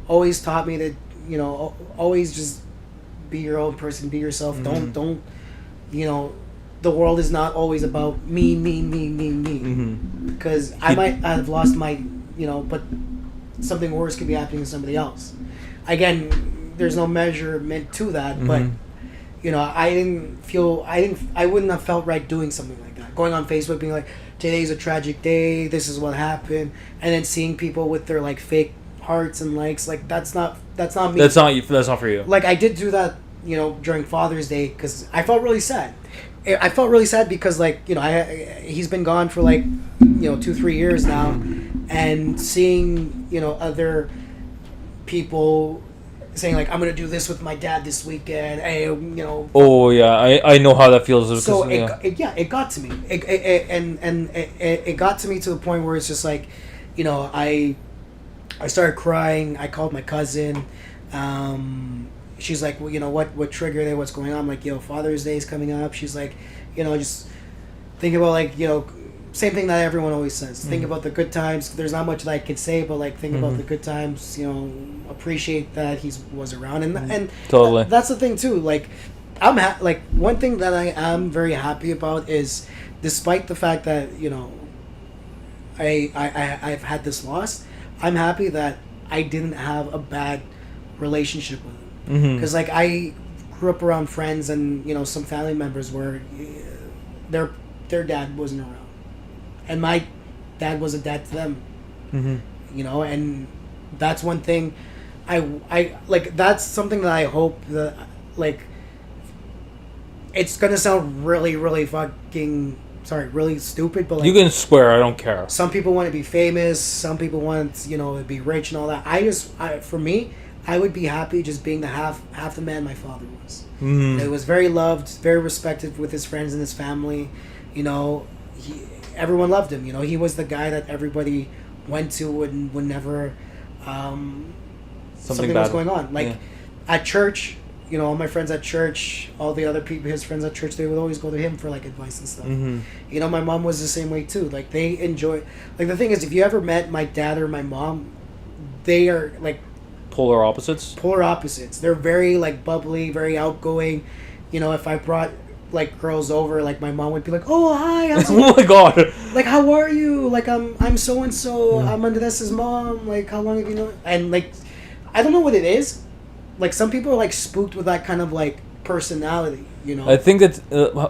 always taught me to, always just be your own person, be yourself. Don't, the world is not always about me. Because I might have lost my, but something worse could be happening to somebody else. Again, there's no measurement to that, but I wouldn't have felt right doing something like that. Going on Facebook being like, "Today's a tragic day, this is what happened," and then seeing people with their like fake hearts and likes, like that's not me. That's not you. That's not for you. Like I did do that, during Father's Day, because I felt really sad. I felt really sad because like he's been gone for like 2-3 years now, and seeing other people saying like, "I'm gonna do this with my dad this weekend." Hey, Oh yeah, I know how that feels. So it got to me. It got to me to the point where it's just like, I started crying. I called my cousin. She's like, "Well, what triggered it? What's going on?" I'm like, Father's Day is coming up. She's like, just think about like, same thing that everyone always says. Think about the good times. There's not much that I could say, but like think about the good times. Appreciate that he was around, and totally. That's the thing too. Like like one thing that I am very happy about is, despite the fact that I've had this loss, I'm happy that I didn't have a bad relationship with him, because like I grew up around friends and some family members where their dad wasn't around. And my dad was a dad to them, and that's one thing I like. That's something that I hope that, like, it's gonna sound really, really really stupid, but like, you can swear, I don't care. Some people want to be famous, some people want to be rich and all that. For me, I would be happy just being the half the man my father was. He was very loved, very respected with his friends and his family. Everyone loved him. He was the guy that everybody went to whenever something was going on. Like at church, all my friends at church, all the other people, his friends at church, they would always go to him for like advice and stuff. My mom was the same way too. Like they enjoy. Like the thing is, if you ever met my dad or my mom, they are like polar opposites. Polar opposites. They're very like bubbly, very outgoing. If I brought like girls over, like my mom would be like, "Oh, hi, oh my god, like how are you? Like I'm so and so. I'm Andres' mom. Like how long have you known?" And like I don't know what it is. Like some people are like spooked with that kind of like personality. I think that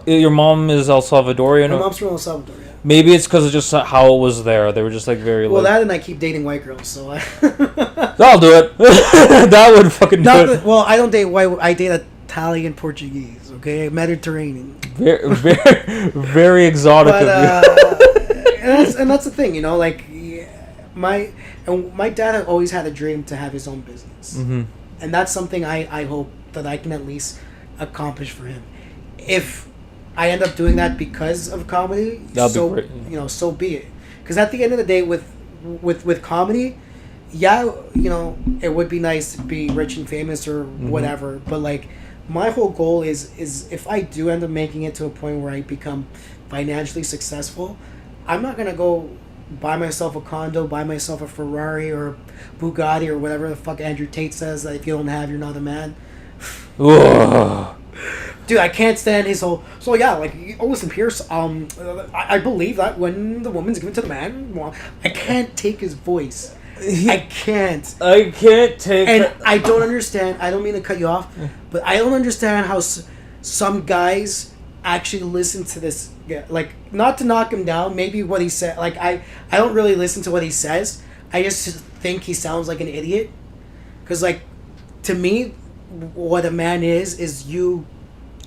your mom is El Salvadorian. My mom's from El Salvador. Yeah. Maybe it's because of just how it was there. They were just like very. Well, that and I keep dating white girls, so I'll do it. That would fucking do it. Well, I don't date white. I date Italian, Portuguese. Okay, Mediterranean. Very exotic but, of you. and that's the thing, like my dad always had a dream to have his own business, and that's something I hope that I can at least accomplish for him. If I end up doing that because of comedy, so be great. So be it. Because at the end of the day, with comedy, it would be nice to be rich and famous or whatever, but like. My whole goal is if I do end up making it to a point where I become financially successful, I'm not going to go buy myself a condo, buy myself a Ferrari or a Bugatti or whatever the fuck Andrew Tate says, that if you don't have, you're not a man. Dude, I can't stand his whole... So yeah, like, listen, Pierce, I believe that when the woman's given to the man, I can't take his voice. I can't take... And I don't understand, I don't mean to cut you off, but I don't understand how some guys actually listen to this. Like, not to knock him down, maybe what he said, like, I don't really listen to what he says. I just think he sounds like an idiot. Because, like, to me, what a man is you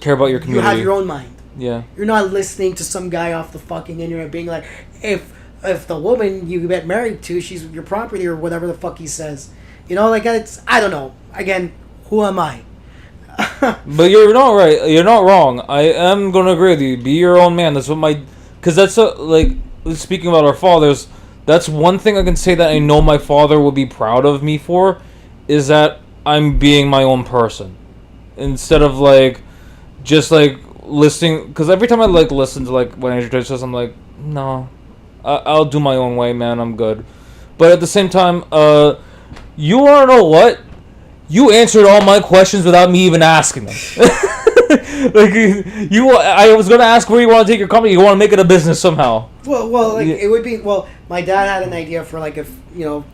care about your community. You have your own mind. Yeah. You're not listening to some guy off the fucking internet being like, if the woman you get married to, she's your property or whatever the fuck he says. You know, like, it's, I don't know. Again, who am I? But you're not right. You're not wrong. I am going to agree with you. Be your own man. That's what because that's like, speaking about our fathers, that's one thing I can say that I know my father would be proud of me for, is that I'm being my own person. Instead of, like, just, like, listening, because every time I, like, listen to, like, when Andrew says, I'm like, no, I'll do my own way, man, I'm good. But at the same time, you want to know what? You answered all my questions without me even asking them. Like, I was going to ask where you want to take your company. You want to make it a business somehow. Well, like, it would be, well, my dad had an idea for, like, a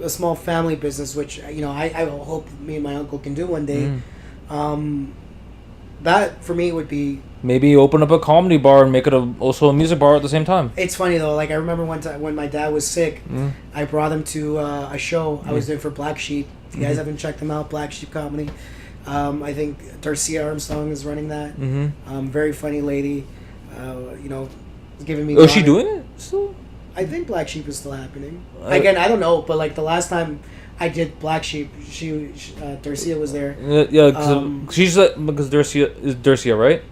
small family business, which, I hope me and my uncle can do one day. That, for me, would be... Maybe open up a comedy bar and make it also a music bar at the same time. It's funny, though. Like, I remember one time when my dad was sick, I brought him to a show I was doing for Black Sheep. If you guys haven't checked them out, Black Sheep Comedy. I think Darcia Armstrong is running that. Very funny lady. Giving me... Oh, is she doing it still? I think Black Sheep is still happening. Again, I don't know, but, like, the last time I did Black Sheep, Darcia was there. Yeah, she's because Darcia is Darcia, right?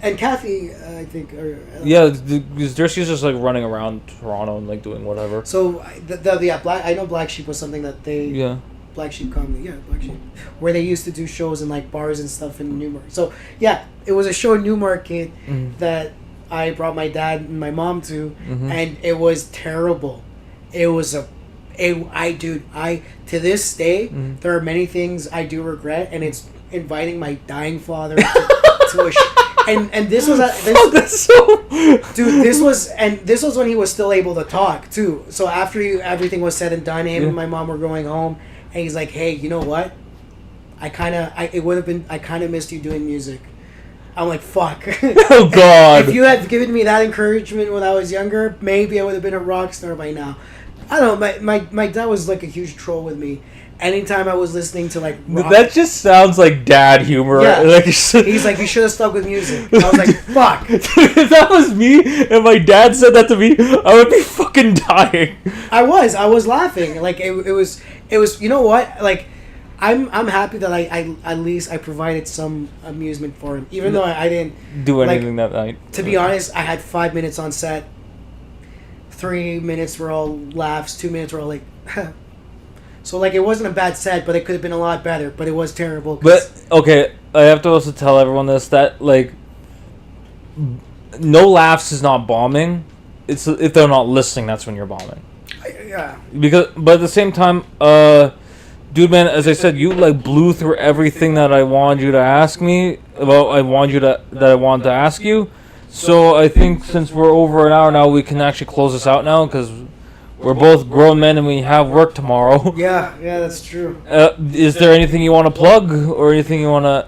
And Kathy, I think. Because Darcia's just, like, running around Toronto and, like, doing whatever. So I know Black Sheep was something that they. Yeah. Black Sheep Comedy, Black Sheep, where they used to do shows in, like, bars and stuff in Newmarket. So yeah, it was a show in Newmarket that I brought my dad and my mom to, and it was terrible. It was to this day, there are many things I do regret, and it's inviting my dying father to a show. And this was this was when he was still able to talk too. So after everything was said and done, him and my mom were going home, and he's like, "Hey, you know what? I kind of missed you doing music." I'm like, "Fuck." Oh God! If you had given me that encouragement when I was younger, maybe I would have been a rock star by now. I don't know. My dad was like a huge troll with me. Anytime I was listening to, like, rock, that just sounds like dad humor. Yeah. Like, he's like, "You should have stuck with music." I was like, "Fuck." If that was me and my dad said that to me, I would be fucking dying. I was laughing. Like, it was. You know what? Like, I'm happy that I at least I provided some amusement for him, even though I didn't do anything that night. To be honest, I had 5 minutes on set. 3 minutes were all laughs. 2 minutes were all like. So, like, it wasn't a bad set, but it could have been a lot better. But it was terrible. But okay, I have to also tell everyone this, that, like, no laughs is not bombing. It's if they're not listening, that's when you're bombing. Yeah. But at the same time, dude, man, as I said, you, like, blew through everything that I wanted you to ask me. I wanted to ask you. So I think since we're over an hour now, we can actually close this out now because we're both grown men and we have work tomorrow. Yeah, that's true. Is there anything you want to plug or anything you want to...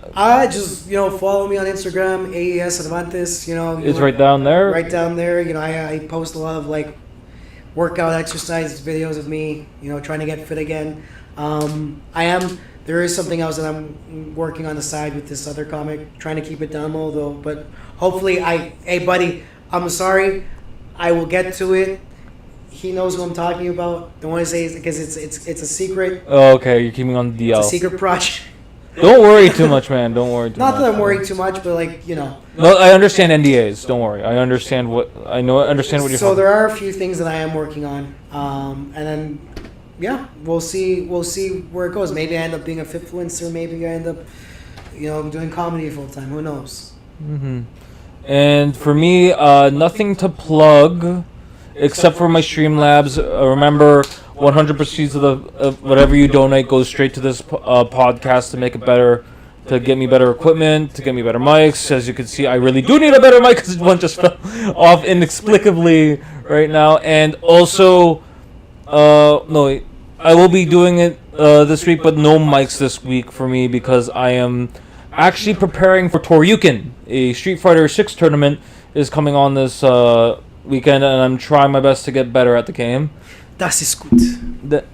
Just, follow me on Instagram, AES Cervantes, It's right down there? Right down there. I post a lot of, like, workout exercise videos of me, trying to get fit again. There is something else that I'm working on the side with this other comic, trying to keep it down low, though. But hopefully hey, buddy, I'm sorry. I will get to it. He knows who I'm talking about. Don't want to say it because it's a secret. Oh, okay. You're keeping on the DL. It's a secret project. Don't worry too much, man. Don't worry too much. Not that I'm worried too much, but, like, No, I understand NDAs. Don't worry. I understand what you're saying. So there are a few things that I am working on. And then, yeah, we'll see where it goes. Maybe I end up being a influencer. Maybe I end up, doing comedy full time. Who knows? And for me, nothing to plug. Except for my Streamlabs. Remember, 100% of whatever you donate goes straight to this podcast to make it better, to get me better equipment, to get me better mics. As you can see, I really do need a better mic because one just fell off inexplicably right now. And also, no, I will be doing it this week, but no mics this week for me because I am actually preparing for Toryuken. A Street Fighter 6 tournament is coming on this weekend, and I'm trying my best to get better at the game. Das ist gut.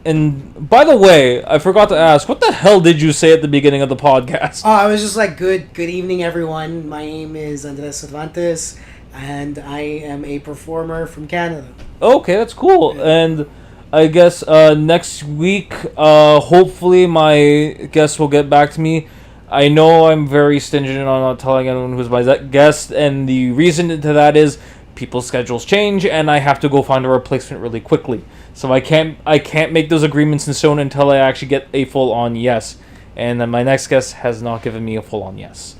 And by the way, I forgot to ask, what the hell did you say at the beginning of the podcast? Oh, I was just like, good evening, everyone. My name is Andrés Cervantes, and I am a performer from Canada. Okay, that's cool. Yeah. And I guess next week, hopefully my guest will get back to me. I know I'm very stingy on not telling anyone who's my guest, and the reason to that is people's schedules change, and I have to go find a replacement really quickly. So I can't make those agreements in stone until I actually get a full-on yes. And then my next guest has not given me a full-on yes.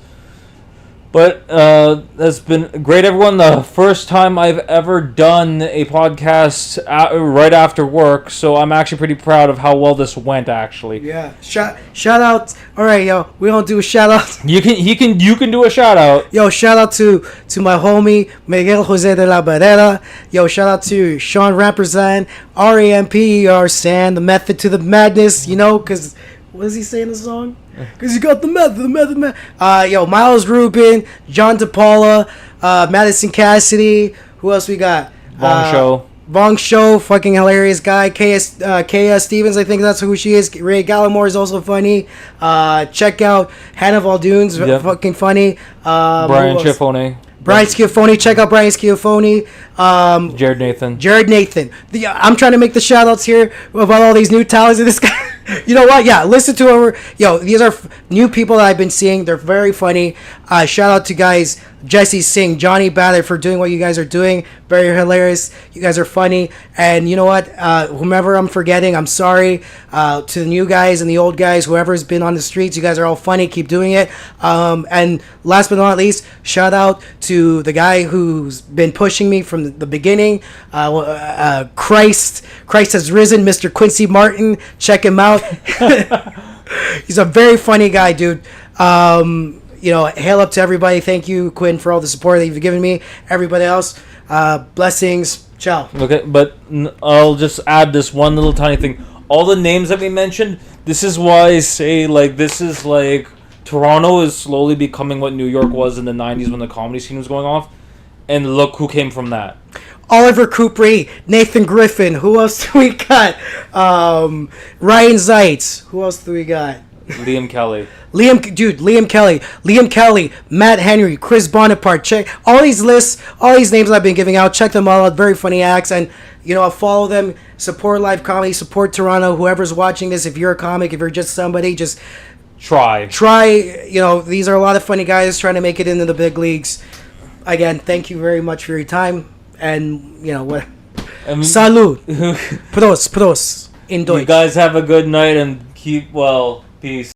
But that's been great, everyone. The first time I've ever done a podcast right after work, so I'm actually pretty proud of how well this went, actually. Yeah. Shout out. All right, yo. We don't do a shout out. You can do a shout out. Yo, shout out to my homie Miguel Jose de la Barrera. Yo, shout out to Sean Ramperzan, RAMPER San, the method to the madness. You know, because what does he say in the song? Because you got the method. Yo, Miles Rubin, John DePaula, Madison Cassidy. Who else we got? Vong Show, fucking hilarious guy. K.S. Stevens, I think that's who she is. Ray Gallimore is also funny. Check out Hannah Valdoon's fucking funny. Brian Schiaffone. Brian Schiaffone. Check out Brian Schiaffone. Jared Nathan. I'm trying to make the shout outs here about all these new talents of this guy. You know what? Yeah, listen to her. Yo, these are new people that I've been seeing. They're very funny. Shout out to guys Jesse Singh, Johnny Batter for doing what you guys are doing. Very hilarious. You guys are funny. And you know what? Whomever I'm forgetting, I'm sorry. To the new guys and the old guys, whoever's been on the streets, you guys are all funny. Keep doing it. And last but not least, shout out to the guy who's been pushing me from the beginning. Christ has risen, Mr. Quincy Martin. Check him out. He's a very funny guy, dude. You know, hail up to everybody. Thank you, Quinn, for all the support that you've given me. Everybody else, blessings. Ciao. Okay, but I'll just add this one little tiny thing. All the names that we mentioned, this is why I say, like, this is like Toronto is slowly becoming what New York was in the 90s when the comedy scene was going off. And look who came from that. Oliver Coupry, Nathan Griffin. Who else do we got? Ryan Zeitz. Who else do we got? Liam Kelly. Liam Kelly, Matt Henry, Chris Bonaparte. Check all these lists, all these names I've been giving out. Check them all out. Very funny acts, and you know, follow them. Support live comedy. Support Toronto. Whoever's watching this, if you're a comic, if you're just somebody, just try. You know, these are a lot of funny guys trying to make it into the big leagues. Again, thank you very much for your time, and you know what. Salud. Pros. In Deutsch. You guys have a good night and keep well. Peace.